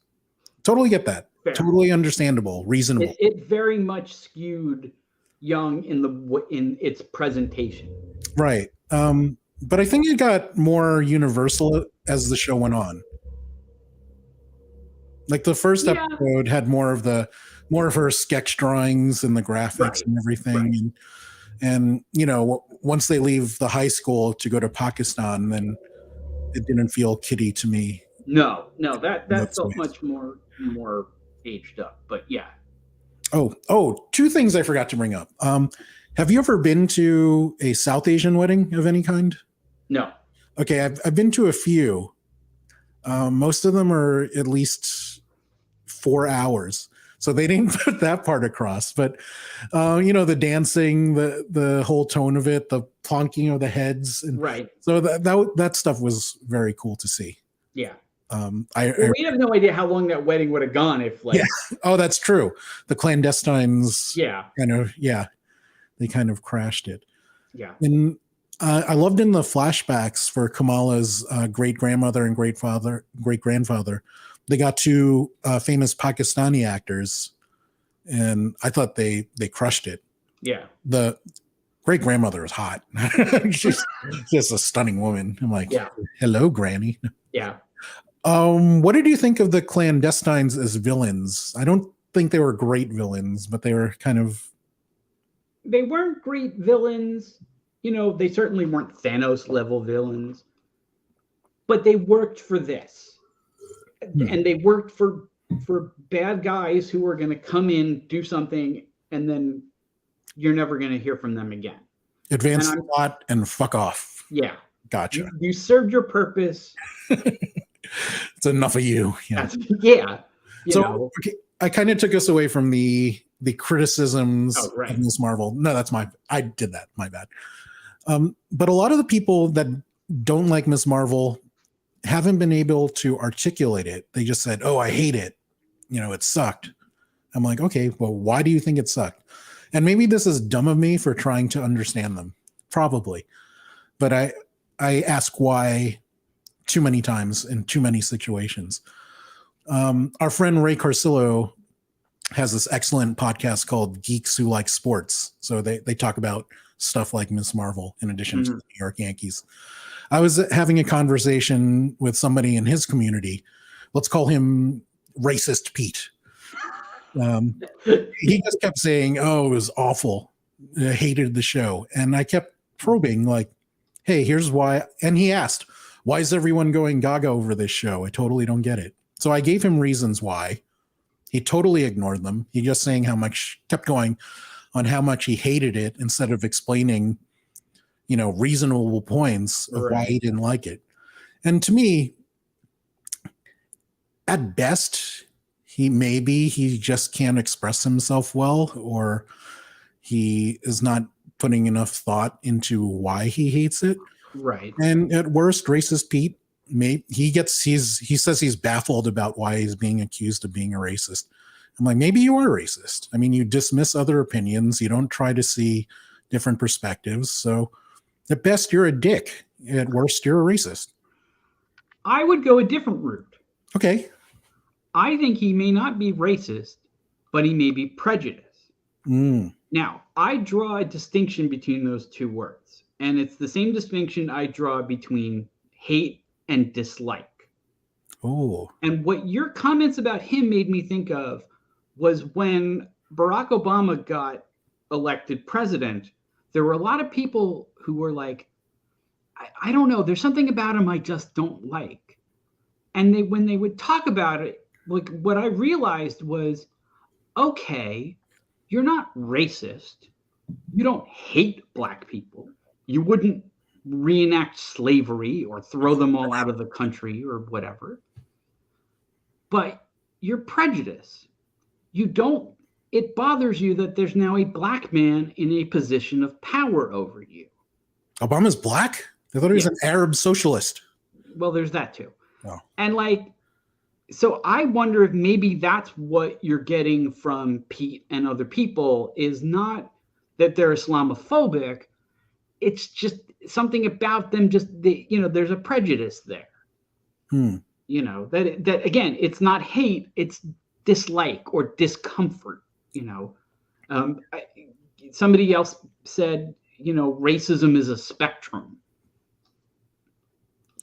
Totally get that. Fair. Totally understandable, reasonable. It very much skewed young in its presentation. Right. But I think it got more universal as the show went on. Like the first episode had more of her sketch drawings and the graphics and everything. Right. And once they leave the high school to go to Pakistan, then it didn't feel kiddie to me. No, that felt much more aged up, but yeah. Oh, two things I forgot to bring up. Have you ever been to a South Asian wedding of any kind? No. Okay, I've been to a few. Most of them are at least 4 hours. So they didn't put that part across. But, the dancing, the whole tone of it, the plonking of the heads. And right. So that stuff was very cool to see. Yeah. We have no idea how long that wedding would have gone if like. Yeah. Oh, that's true. The clandestines. Yeah. They kind of crashed it. Yeah. And I loved in the flashbacks for Kamala's great-grandmother and great-grandfather, they got two famous Pakistani actors, and I thought they crushed it. Yeah. The great-grandmother is hot. She's just a stunning woman. I'm like, hello, Granny. Yeah. What did you think of the clandestines as villains? I don't think they were great villains, but they were kind of... They weren't great villains. They certainly weren't Thanos-level villains. But they worked for this. And they worked for bad guys who were going to come in, do something, and then you're never going to hear from them again. Advance the plot and fuck off. Yeah. Gotcha. You served your purpose. It's enough of you. Yeah. Okay, I kind of took us away from the criticisms of Ms. Marvel. No, I did that. My bad. But a lot of the people that don't like Ms. Marvel haven't been able to articulate it. They just said, oh, I hate it. It sucked. I'm like, okay, well, why do you think it sucked? And maybe this is dumb of me for trying to understand them. Probably. But I ask why too many times in too many situations. Our friend Ray Carcillo has this excellent podcast called Geeks Who Like Sports. So they talk about stuff like Ms. Marvel in addition to the New York Yankees. I was having a conversation with somebody in his community. Let's call him Racist Pete. He just kept saying, "Oh, it was awful. I hated the show." And I kept probing, like, "Hey, here's why." And he asked, "Why is everyone going gaga over this show? I totally don't get it." So I gave him reasons why. He totally ignored them. He just saying kept going on how much he hated it instead of explaining, reasonable points of why he didn't like it. And to me, at best, he just can't express himself well, or he is not putting enough thought into why he hates it. Right. And at worst, Racist Pete, he says he's baffled about why he's being accused of being a racist. I'm like, maybe you are racist. I mean, you dismiss other opinions. You don't try to see different perspectives. So at best, you're a dick. At worst, you're a racist. I would go a different route. Okay. I think he may not be racist, but he may be prejudiced. Now, I draw a distinction between those two words, and it's the same distinction I draw between hate and dislike. Oh. And what your comments about him made me think of was when Barack Obama got elected president, there were a lot of people who were like, I don't know, there's something about him I just don't like. And when they would talk about it, like, what I realized was, okay, you're not racist. You don't hate black people. You wouldn't reenact slavery or throw them all out of the country or whatever. But you're prejudiced. It bothers you that there's now a black man in a position of power over you. Obama's black? I thought he was an Arab socialist. Well, there's that too. Oh. And so I wonder if maybe that's what you're getting from Pete and other people, is not that they're Islamophobic. It's just something about them. There's a prejudice there. That again, it's not hate, it's dislike or discomfort. Somebody else said, racism is a spectrum.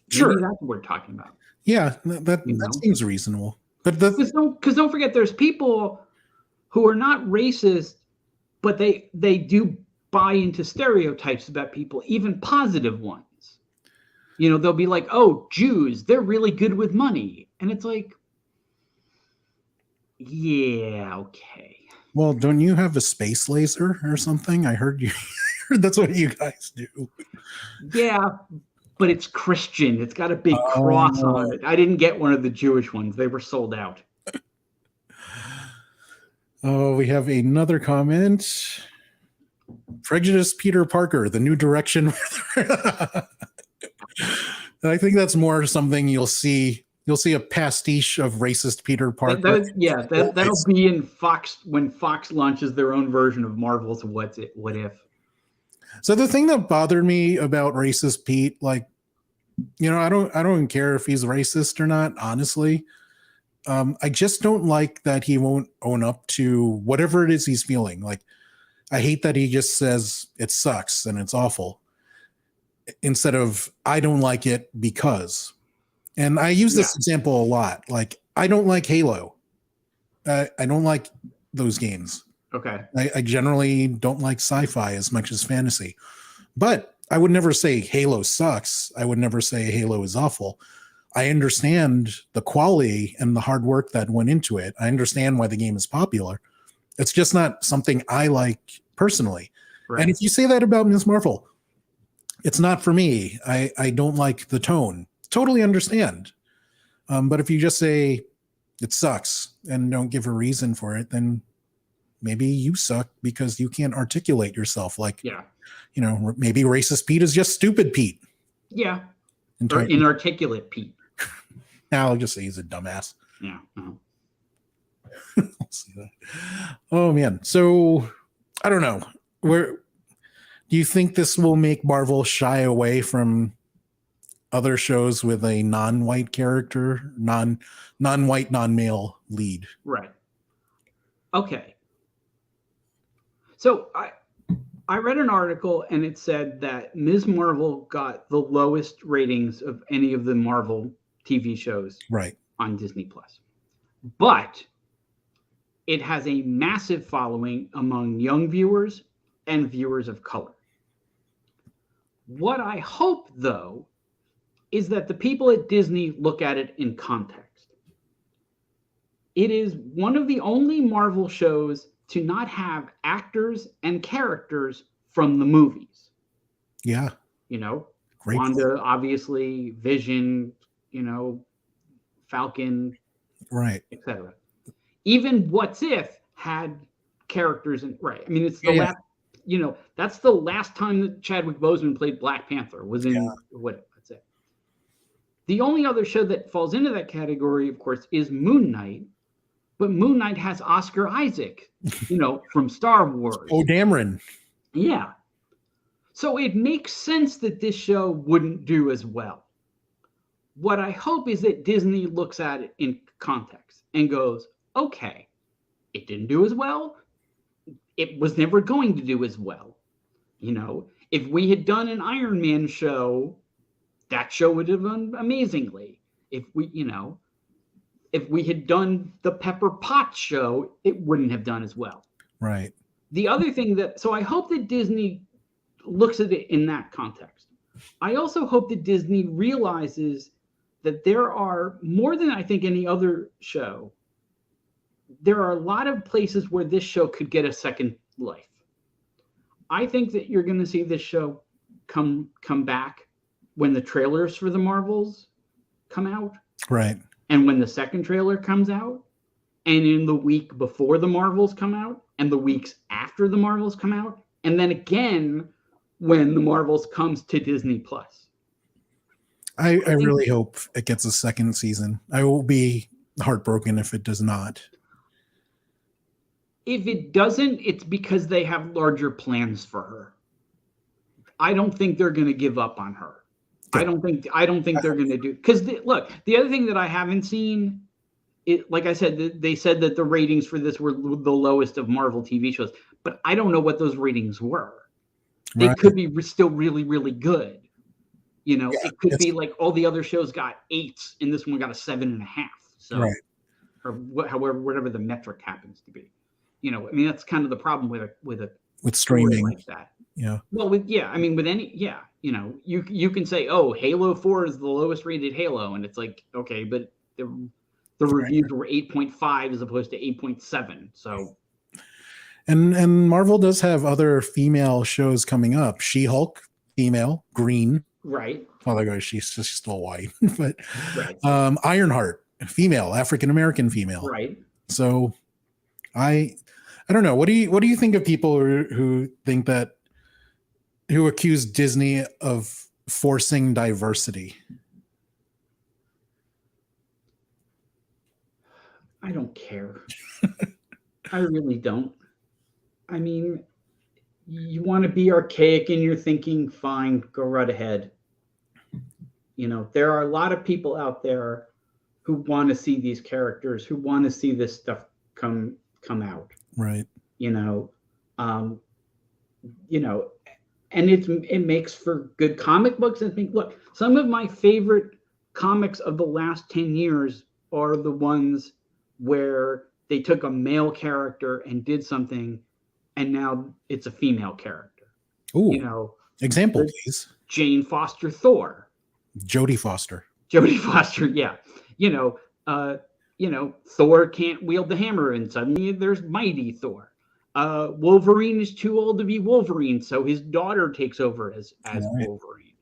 Sure. Maybe that's what we're talking about. Yeah, that seems reasonable. But because don't forget, there's people who are not racist, but they do buy into stereotypes about people, even positive ones. They'll be like, "Oh, Jews, they're really good with money," and it's like, yeah, okay. Well, don't you have a space laser or something? I heard that's what you guys do. Yeah. But it's Christian. It's got a big cross on it. I didn't get one of the Jewish ones. They were sold out. Oh, we have another comment. Prejudice Peter Parker, the new direction. I think that's more something you'll see. You'll see a pastiche of racist Peter Parker. That'll be in Fox when Fox launches their own version of Marvel's What If. So the thing that bothered me about Racist Pete, I don't care if he's racist or not, honestly. I just don't like that he won't own up to whatever it is he's feeling. Like, I hate that he just says it sucks and it's awful instead of I don't like it because. And I use this example a lot. Like, I don't like Halo. I don't like those games. Okay. I generally don't like sci-fi as much as fantasy, but I would never say Halo sucks. I would never say Halo is awful. I understand the quality and the hard work that went into it. I understand why the game is popular. It's just not something I like personally. Right. And if you say that about Ms. Marvel, it's not for me. I don't like the tone. Totally understand. But if you just say it sucks and don't give a reason for it, then maybe you suck because you can't articulate yourself. Like, maybe Racist Pete is just stupid Pete. Yeah. Or inarticulate Pete. Now I'll just say he's a dumbass. Yeah. I'll see that. Oh man. So I don't know. Do you think this will make Marvel shy away from other shows with a non-white character, non-white, non-male lead? Right. Okay. So I read an article and it said that Ms. Marvel got the lowest ratings of any of the Marvel TV shows on Disney Plus. But it has a massive following among young viewers and viewers of color. What I hope, though, is that the people at Disney look at it in context. It is one of the only Marvel shows to not have actors and characters from the movies. Yeah. You know, great Wanda, obviously, Vision, you know, Falcon, right, etc. Even What's If had characters in I mean, it's the last, you know, that's the last time that Chadwick Boseman played Black Panther was in what? That's it. The only other show that falls into that category, of course, is Moon Knight. But Moon Knight has Oscar Isaac, you know, from Star Wars. Oh, Dameron. Yeah. So it makes sense that this show wouldn't do as well. What I hope is that Disney looks at it in context and goes, okay, it didn't do as well. It was never going to do as well. You know, if we had done an Iron Man show, that show would have done amazingly. If we, you know, if we had done the Pepper Potts show, it wouldn't have done as well. Right. The other thing so I hope that Disney looks at it in that context. I also hope that Disney realizes that there are, more than I think any other show, there are a lot of places where this show could get a second life. I think that you're going to see this show come back when the trailers for the Marvels come out. Right. And when the second trailer comes out, and in the week before the Marvels come out, and the weeks after the Marvels come out, and then again when the Marvels comes to Disney Plus. I really hope it gets a second season. I will be heartbroken if it does not. If it doesn't, it's because they have larger plans for her. I don't think they're going to give up on her. I don't think they're going to do, because look, the other thing that I haven't seen, like I said, they said that the ratings for this were the lowest of Marvel TV shows, but I don't know what those ratings were. They could be still really, really good. You know, it could be like all the other shows got 8s and this one got a 7.5. So, or whatever the metric happens to be. You know, I mean, that's kind of the problem with streaming like that. Yeah. Well, with any, you know, you can say, oh, Halo 4 is the lowest rated Halo, and it's like, okay, but the reviews were 8.5 as opposed to 8.7. So, and Marvel does have other female shows coming up. She-Hulk, female, green. Right. Oh, there goes. She's still white, but Ironheart, female, African American female. Right. So, I don't know. What do you think of people who think that, who accuse Disney of forcing diversity? I don't care. I really don't. I mean, you want to be archaic in your thinking, fine, go right ahead. You know, there are a lot of people out there who want to see these characters, who want to see this stuff come out. Right. You know, and it makes for good comic books. And think, look, some of my favorite comics of the last 10 years are the ones where they took a male character and did something, and now it's a female character. Ooh, you know, example, please. Jane Foster Thor. Jodie Foster, yeah. Thor can't wield the hammer, and suddenly there's Mighty Thor. Wolverine is too old to be Wolverine, so his daughter takes over as Wolverine.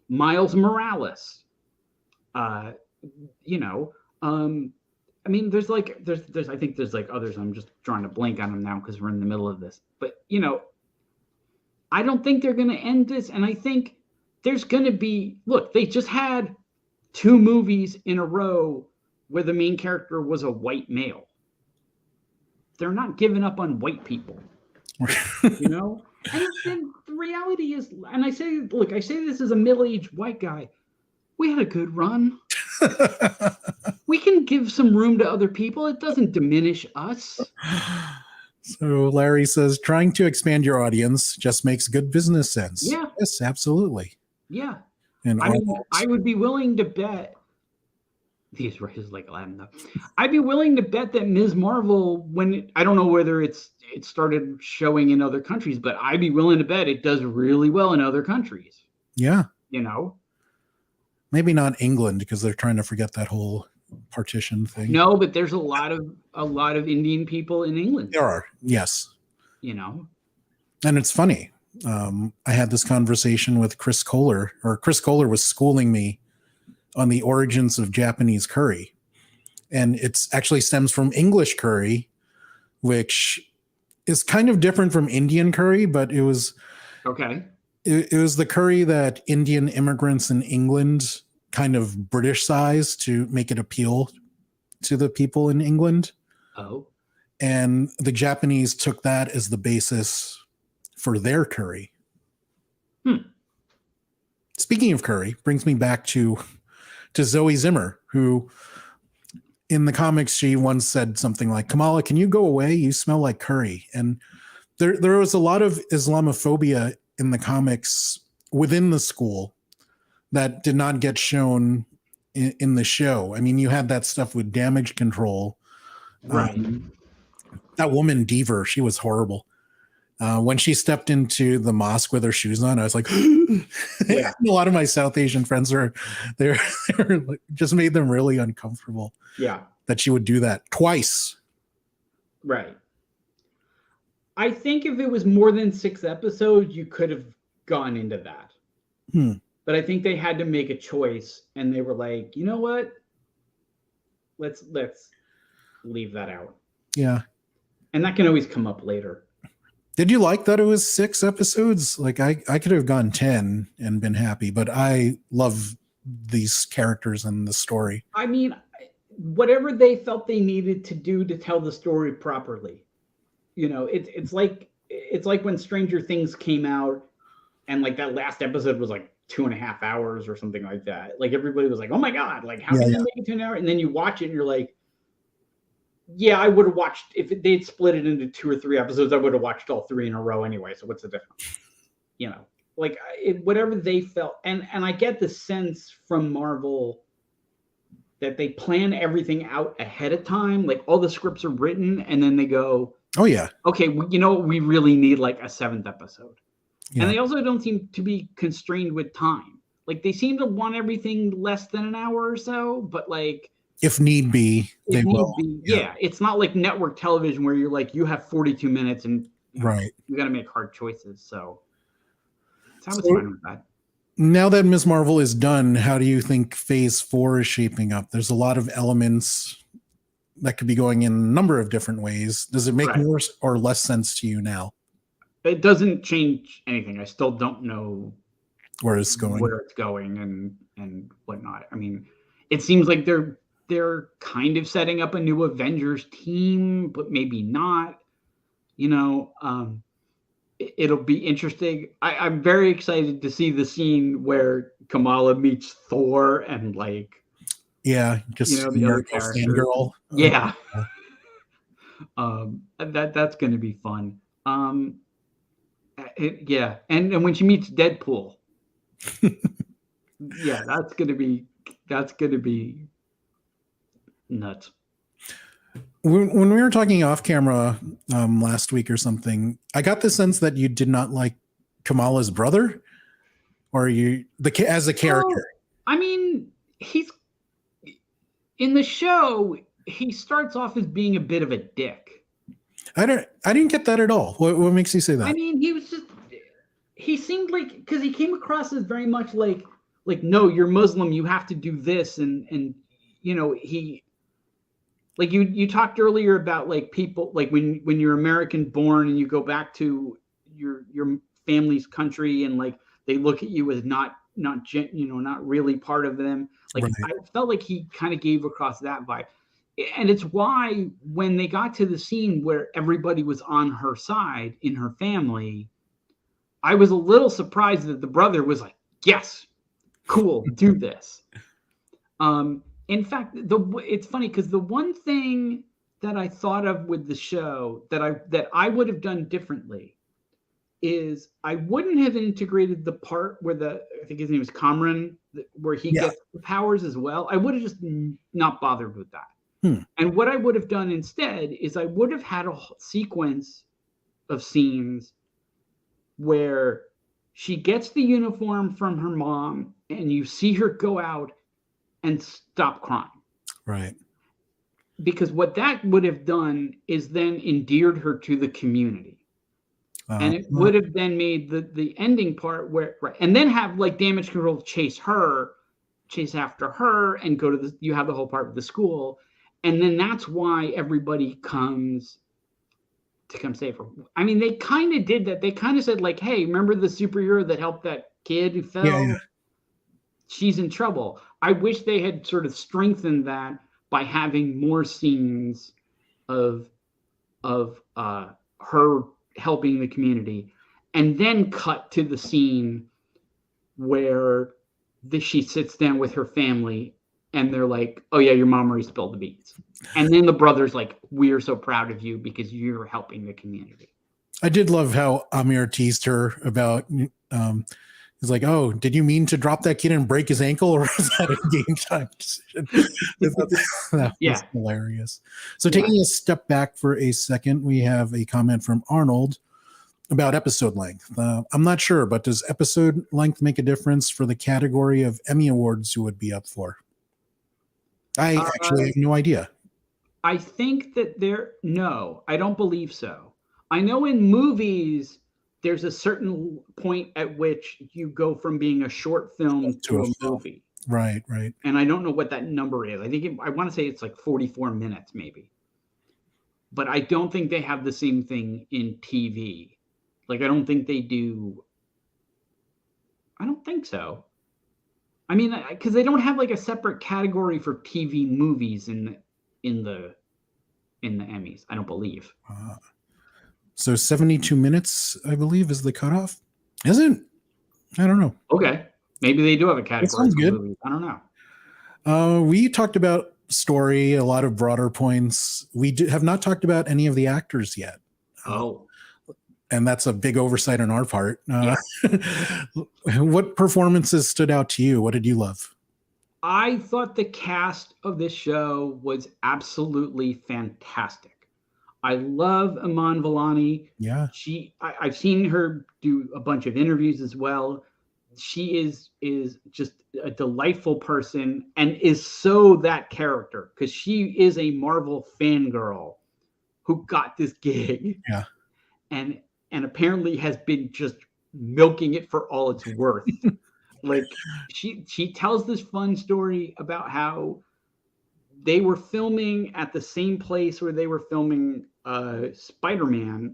Miles Morales. I mean, there's I think there's like others. I'm just drawing a blank on them now because we're in the middle of this. But I don't think they're going to end this, and I think there's going to be. Look, they just had 2 movies in a row where the main character was a white male. They're not giving up on white people, And the reality is, and I say this as a middle-aged white guy, we had a good run. We we can give some room to other people. It doesn't diminish us. So Larry says, trying to expand your audience just makes good business sense. Yeah. Yes, absolutely. Yeah. And I mean, I would be willing to bet. These were his like Aladdin though. I'd be willing to bet that Ms. Marvel, I don't know whether it started showing in other countries, but I'd be willing to bet it does really well in other countries. Yeah. You know? Maybe not England because they're trying to forget that whole partition thing. No, but there's a lot of Indian people in England. There are, yes. You know? And it's funny. I had this conversation with Chris Kohler, or Chris Kohler was schooling me on the origins of Japanese curry. And it's actually stems from English curry, which is kind of different from Indian curry, but it was okay. It was the curry that Indian immigrants in England kind of British sized to make it appeal to the people in England. Oh. And the Japanese took that as the basis for their curry. Speaking of curry, brings me back to Zoe Zimmer, who in the comics, she once said something like, Kamala, can you go away? You smell like curry. And there was a lot of Islamophobia in the comics within the school that did not get shown in the show. I mean, you had that stuff with damage control. Right. That woman, Deaver, she was horrible. When she stepped into the mosque with her shoes on, I was like, yeah. A lot of my South Asian friends they just made them really uncomfortable. Yeah. That she would do that twice. Right. I think if it was more than 6 episodes, you could have gone into that. But I think they had to make a choice, and they were like, you know what? Let's leave that out. Yeah. And that can always come up later. Did you like that it was 6 episodes? Like I could have gone 10 and been happy, but I love these characters and the story. I mean, whatever they felt they needed to do to tell the story properly. You know, it's like when Stranger Things came out and like that last episode was like 2.5 hours or something like that. Like everybody was like, oh my God, like how can they make it to an hour? And then you watch it and you're like, yeah, I would have watched, if they'd split it into 2 or 3 episodes, I would have watched all 3 in a row anyway. So what's the difference? You know, like whatever they felt. And I get the sense from Marvel that they plan everything out ahead of time. Like all the scripts are written and then they go, oh yeah, okay, you know, we really need like a 7th episode. Yeah. And they also don't seem to be constrained with time. Like they seem to want everything less than an hour or so, but like, if need be, they will. Yeah, it's not like network television where you're like, you have 42 minutes and right, you got to make hard choices. So I was fine with that. Now that Ms. Marvel is done, how do you think Phase 4 is shaping up? There's a lot of elements that could be going in a number of different ways. Does it make more or less sense to you now? It doesn't change anything. I still don't know where it's going and whatnot. I mean, it seems like they're kind of setting up a new Avengers team, but maybe not. You know, it'll be interesting. I'm very excited to see the scene where Kamala meets Thor and like, just you know, the other character. Girl. Yeah. That's going to be fun. And when she meets Deadpool, that's going to be nuts. When we were talking off camera last week or something, I got the sense that you did not like Kamala's brother, or as a character. I mean, he's in the show. He starts off as being a bit of a dick. I didn't get that at all. What makes you say that? I mean, he seemed like, because he came across as very much like no, you're Muslim, you have to do this, and you know, he. Like you talked earlier about like people, like when you're American born and you go back to your family's country and like they look at you as not really part of them. Like I felt like he kind of gave across that vibe. And it's why when they got to the scene where everybody was on her side in her family, I was a little surprised that the brother was like, yes, cool, do this. In fact, it's funny because the one thing that I thought of with the show that I would have done differently is I wouldn't have integrated the part where I think his name is Cameron, where he gets the powers as well. I would have just not bothered with that. And what I would have done instead is I would have had a sequence of scenes where she gets the uniform from her mom and you see her go out and stop crying. Right. Because what that would have done is then endeared her to the community. And it would have then made the ending part where, right, and then have like Damage Control chase after her and go to you have the whole part with the school. And then that's why everybody comes to come save her. I mean, they kind of did that. They kind of said like, hey, remember the superhero that helped that kid who fell? Yeah. She's in trouble. I wish they had sort of strengthened that by having more scenes of her helping the community, and then cut to the scene where she sits down with her family and they're like, oh yeah, your mom already spilled the beans. And then the brother's like, we're so proud of you because you're helping the community. I did love how Amir teased her about, he's like, oh, did you mean to drop that kid and break his ankle, or was that a game time decision? That was hilarious. So taking a step back for a second, we have a comment from Arnold about episode length. I'm not sure, but does episode length make a difference for the category of Emmy Awards you would be up for? I actually have no idea. I think that no, I don't believe so. I know in movies, there's a certain point at which you go from being a short film to a movie. Right, right. And I don't know what that number is. I want to say it's like 44 minutes maybe. But I don't think they have the same thing in TV. Like, I don't think they do. I don't think so. I mean, because they don't have like a separate category for TV movies in the Emmys. I don't believe. So 72 minutes, I believe, is the cutoff. Isn't? I don't know. Okay, maybe they do have a category. That sounds good. Movies. I don't know. We talked about story, a lot of broader points. We have not talked about any of the actors yet. And that's a big oversight on our part. What performances stood out to you? What did you love? I thought the cast of this show was absolutely fantastic. I love Iman Vellani. Yeah. I've seen her do a bunch of interviews as well. She is just a delightful person and is so that character, because she is a Marvel fangirl who got this gig. Yeah. And apparently has been just milking it for all it's worth. Like she tells this fun story about how they were filming at the same place where they were filming Spider-Man,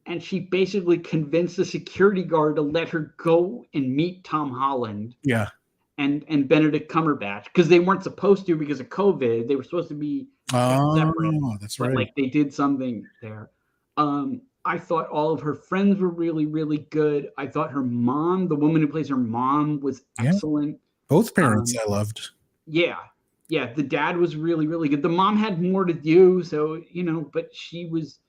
and she basically convinced the security guard to let her go and meet Tom Holland. Yeah. And Benedict Cumberbatch, because they weren't supposed to because of COVID. They were supposed to be separate. That's right. But like they did something there. I thought all of her friends were really, really good. I thought her mom, the woman who plays her mom, was excellent. Both parents I loved. Yeah. The dad was really, really good. The mom had more to do, so but she was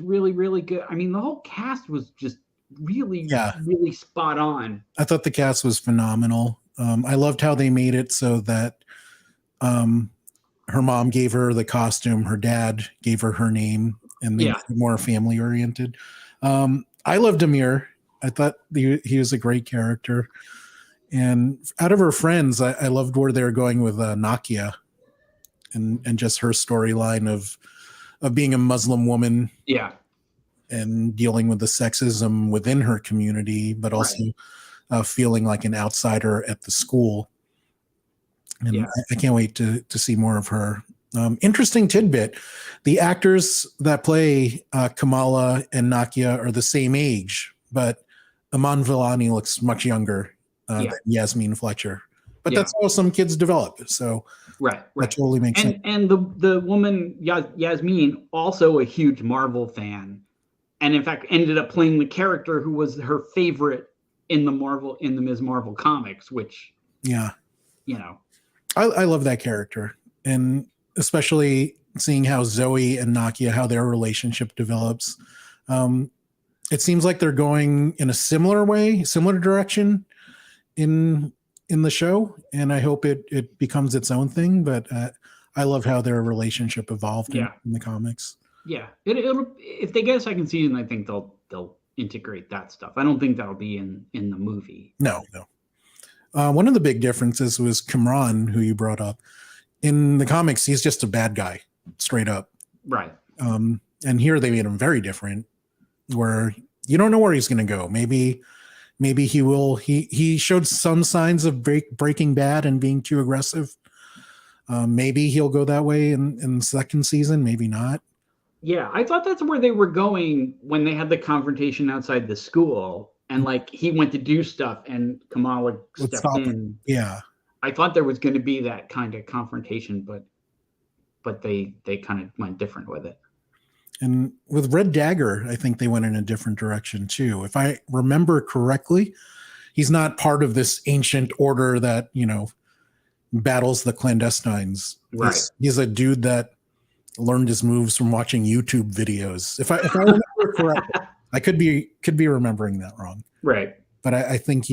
really, really good. I mean, the whole cast was just really, really spot on. I thought the cast was phenomenal. I loved how they made it so that her mom gave her the costume, her dad gave her name, and they were more family oriented. I loved Amir. I thought he was a great character. And out of her friends, I loved where they were going with Nakia and just her storyline of being a Muslim woman. Yeah. And dealing with the sexism within her community, but also feeling like an outsider at the school. And I can't wait to see more of her. Interesting tidbit. The actors that play Kamala and Nakia are the same age, but Iman Vellani looks much younger than Yasmin Fletcher. But that's how some kids develop. So that totally makes sense. And the woman, Yasmin, also a huge Marvel fan. And in fact, ended up playing the character who was her favorite in the Ms. Marvel comics, which, I love that character, and especially seeing how Zoe and Nakia, how their relationship develops. It seems like they're going in a similar direction in the show, and I hope it becomes its own thing. But I love how their relationship evolved in the comics. Yeah, it'll if they get a second season, I think they'll integrate that stuff. I don't think that'll be in the movie. No. One of the big differences was Kamran, who you brought up. In the comics, he's just a bad guy, straight up. Right. And here they made him very different, where you don't know where he's going to go. Maybe he will. He showed some signs of Breaking Bad and being too aggressive. Maybe he'll go that way in the second season. Maybe not. Yeah, I thought that's where they were going when they had the confrontation outside the school. And like he went to do stuff and Kamala stepped in. Yeah. I thought there was going to be that kind of confrontation, but they kind of went different with it. And with Red Dagger, I think they went in a different direction too. If I remember correctly, he's not part of this ancient order that, battles the clandestines. Right. He's a dude that learned his moves from watching YouTube videos. If I remember correctly. I could be remembering that wrong. Right. But I think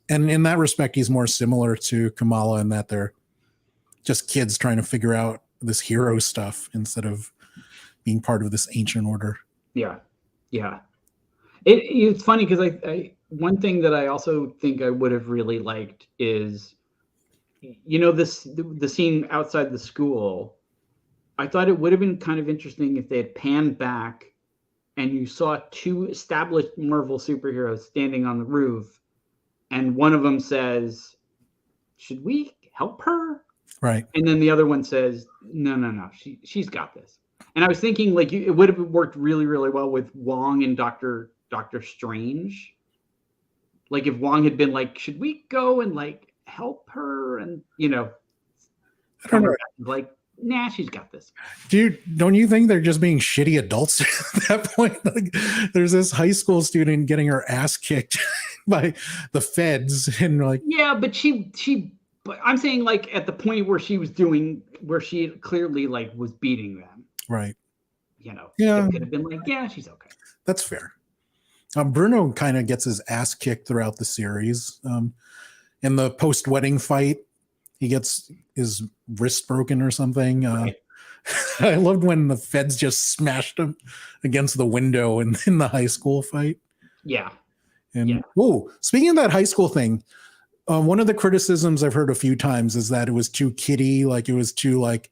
and in that respect, he's more similar to Kamala in that they're just kids trying to figure out this hero stuff instead of being part of this ancient order. Yeah. Yeah. It's funny because I one thing that I also think I would have really liked is, the scene outside the school. I thought it would have been kind of interesting if they had panned back and you saw two established Marvel superheroes standing on the roof, and one of them says, "Should we help her?" Right. And then the other one says, "No, she's got this." And I was thinking, like, it would have worked really, really well with Wong and Doctor Strange. Like, if Wong had been like, "Should we go and like help her?" And I don't know. Like, nah, she's got this. Dude, don't you think they're just being shitty adults at that point? Like, there's this high school student getting her ass kicked by the feds, and like, yeah, but but I'm saying, like, at the point where she clearly like was beating them, right? Yeah, it could have been like, yeah, she's okay. That's fair. Bruno kind of gets his ass kicked throughout the series. In the post-wedding fight, he gets his wrist broken or something. Right. I loved when the feds just smashed him against the window in the high school fight. Yeah. And speaking of that high school thing, one of the criticisms I've heard a few times is that it was too kiddie, like it was too like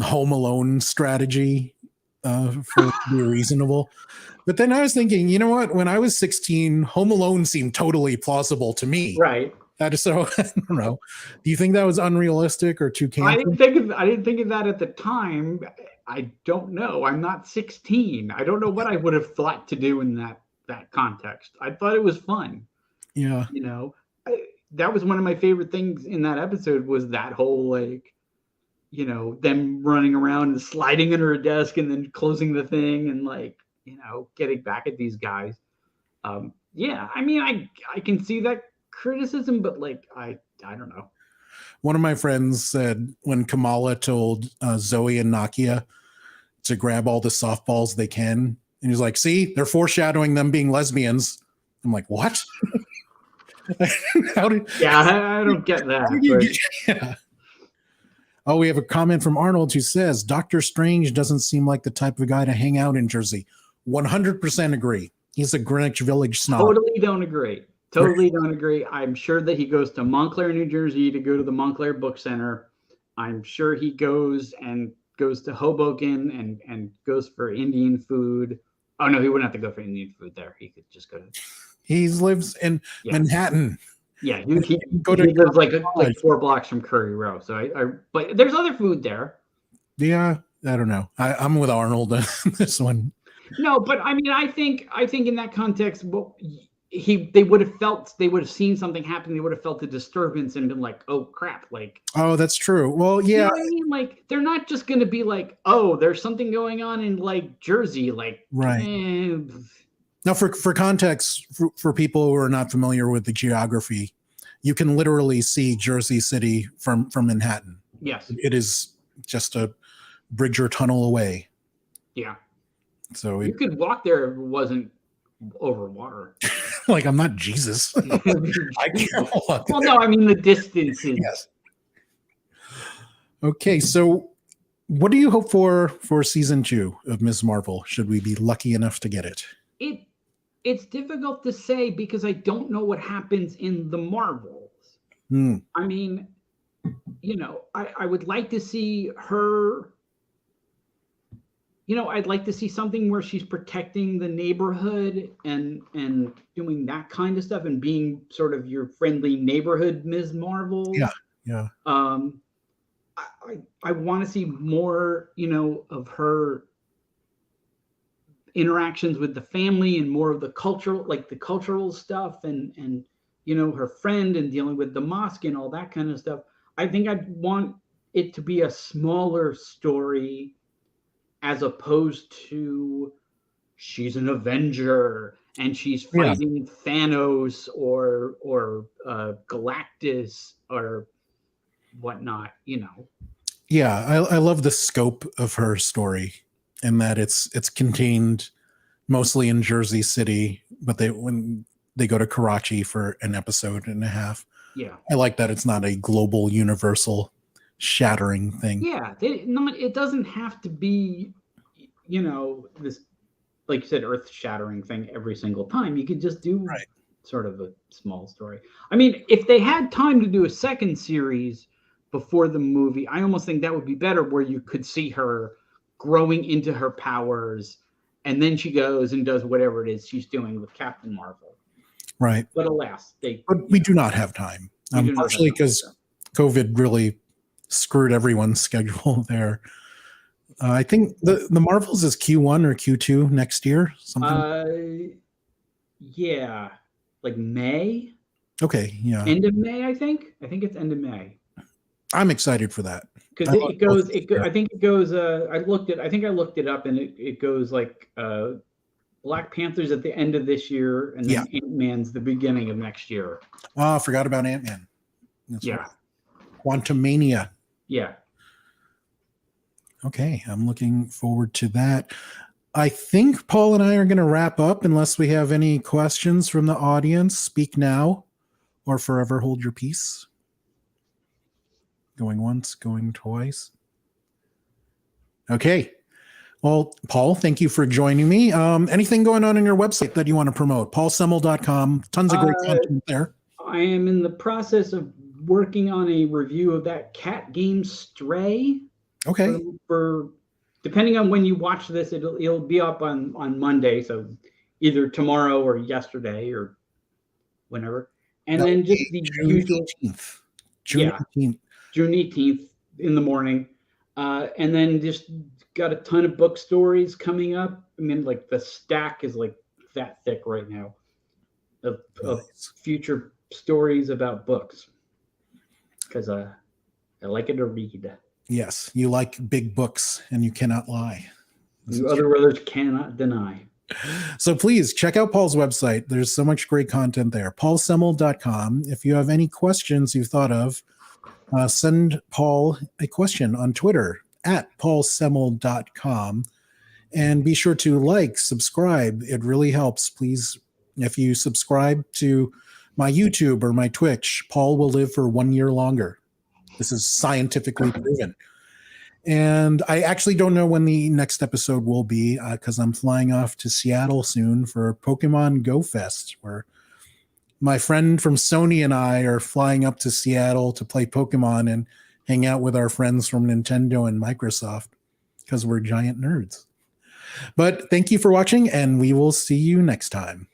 Home Alone strategy for it to be reasonable. But then I was thinking, you know what? When I was 16, Home Alone seemed totally plausible to me. Right. So I don't know. Do you think that was unrealistic or too campy? I didn't think of that at the time. I don't know. I'm not 16. I don't know what I would have thought to do in that context. I thought it was fun. Yeah. That was one of my favorite things in that episode was that whole like, them running around and sliding under a desk and then closing the thing and like, getting back at these guys. Yeah, I mean, I can see that criticism, but like I don't know. One of my friends said when Kamala told Zoe and Nakia to grab all the softballs they can, and he's like, "See, they're foreshadowing them being lesbians." I'm like, "What?" I don't get that. Yeah. Oh, we have a comment from Arnold who says Doctor Strange doesn't seem like the type of guy to hang out in Jersey. 100% agree. He's a Greenwich Village snob. Totally don't agree. I'm sure that he goes to Montclair, New Jersey to go to the Montclair Book Center. I'm sure he goes to Hoboken and goes for Indian food. Oh, no, he wouldn't have to go for Indian food there. He could just go to... He lives in Manhattan. Yeah, he lives like 4 blocks from Curry Row. So but there's other food there. Yeah, I don't know. I'm with Arnold on this one. No, but I mean, I think in that context, they would have seen something happen. They would have felt the disturbance and been like, "Oh crap!" Like, oh, that's true. Well, yeah, you know what I mean? Like, they're not just going to be like, "Oh, there's something going on in like Jersey," like, right. Now, for context, for people who are not familiar with the geography, you can literally see Jersey City from Manhattan. Yes. It is just a bridge or tunnel away. Yeah. So you could walk there if it wasn't over water. Like, I'm not Jesus. I can't walk well, there. no, I mean the distances. Yes. Okay, so what do you hope for season 2 of Ms. Marvel? Should we be lucky enough to get it? It's difficult to say because I don't know what happens in the Marvels. I mean, I would like to see her. I'd like to see something where she's protecting the neighborhood and doing that kind of stuff and being sort of your friendly neighborhood Ms. Marvel. Yeah. I want to see more, of her interactions with the family and more of the cultural stuff and her friend and dealing with the mosque and all that kind of stuff. I think I'd want it to be a smaller story as opposed to she's an Avenger and she's fighting Thanos or Galactus or whatnot, Yeah, I love the scope of her story and that it's contained mostly in Jersey City, but when they go to Karachi for an episode and a half. Yeah. I like that it's not a global, universal, shattering thing. Yeah, it doesn't have to be, this, like you said, earth-shattering thing every single time. You could just do sort of a small story. I mean, if they had time to do a second series before the movie, I almost think that would be better, where you could see her growing into her powers, and then she goes and does whatever it is she's doing with Captain Marvel. Right. But alas, we do not have time. Partially because COVID really screwed everyone's schedule there. I think the Marvels is Q1 or Q2 next year. Something. Yeah, like May. Okay, yeah. End of May, I think. I think it's end of May. I'm excited for that because I think it goes. I looked it up, and it goes like Black Panther's at the end of this year, and then Ant-Man's the beginning of next year. Oh, I forgot about Ant-Man. That's right. Quantumania. Yeah. Okay, I'm looking forward to that. I think Paul and I are going to wrap up unless we have any questions from the audience. Speak now or forever hold your peace. Going once, going twice. Okay. Well, Paul, thank you for joining me. Anything going on your website that you want to promote? paulsemel.com. Tons of great content there. I am in the process of working on a review of that cat game Stray. Okay. For depending on when you watch this, it'll be up on Monday, so either tomorrow or yesterday or whenever. And then just the usual June 18th. June 18th in the morning. And then just got a ton of book stories coming up. I mean, like the stack is like that thick right now of future stories about books, because I like it to read. Yes, you like big books and you cannot lie. Other brothers cannot deny. So please check out Paul's website. There's so much great content there. paulsemel.com. If you have any questions you've thought of, send Paul a question on Twitter at paulsemel.com. And be sure to subscribe. It really helps. Please, if you subscribe to my YouTube or my Twitch, Paul will live for 1 year longer. This is scientifically proven. And I actually don't know when the next episode will be because I'm flying off to Seattle soon for Pokemon Go Fest, where my friend from Sony and I are flying up to Seattle to play Pokemon and hang out with our friends from Nintendo and Microsoft because we're giant nerds. But thank you for watching, and we will see you next time.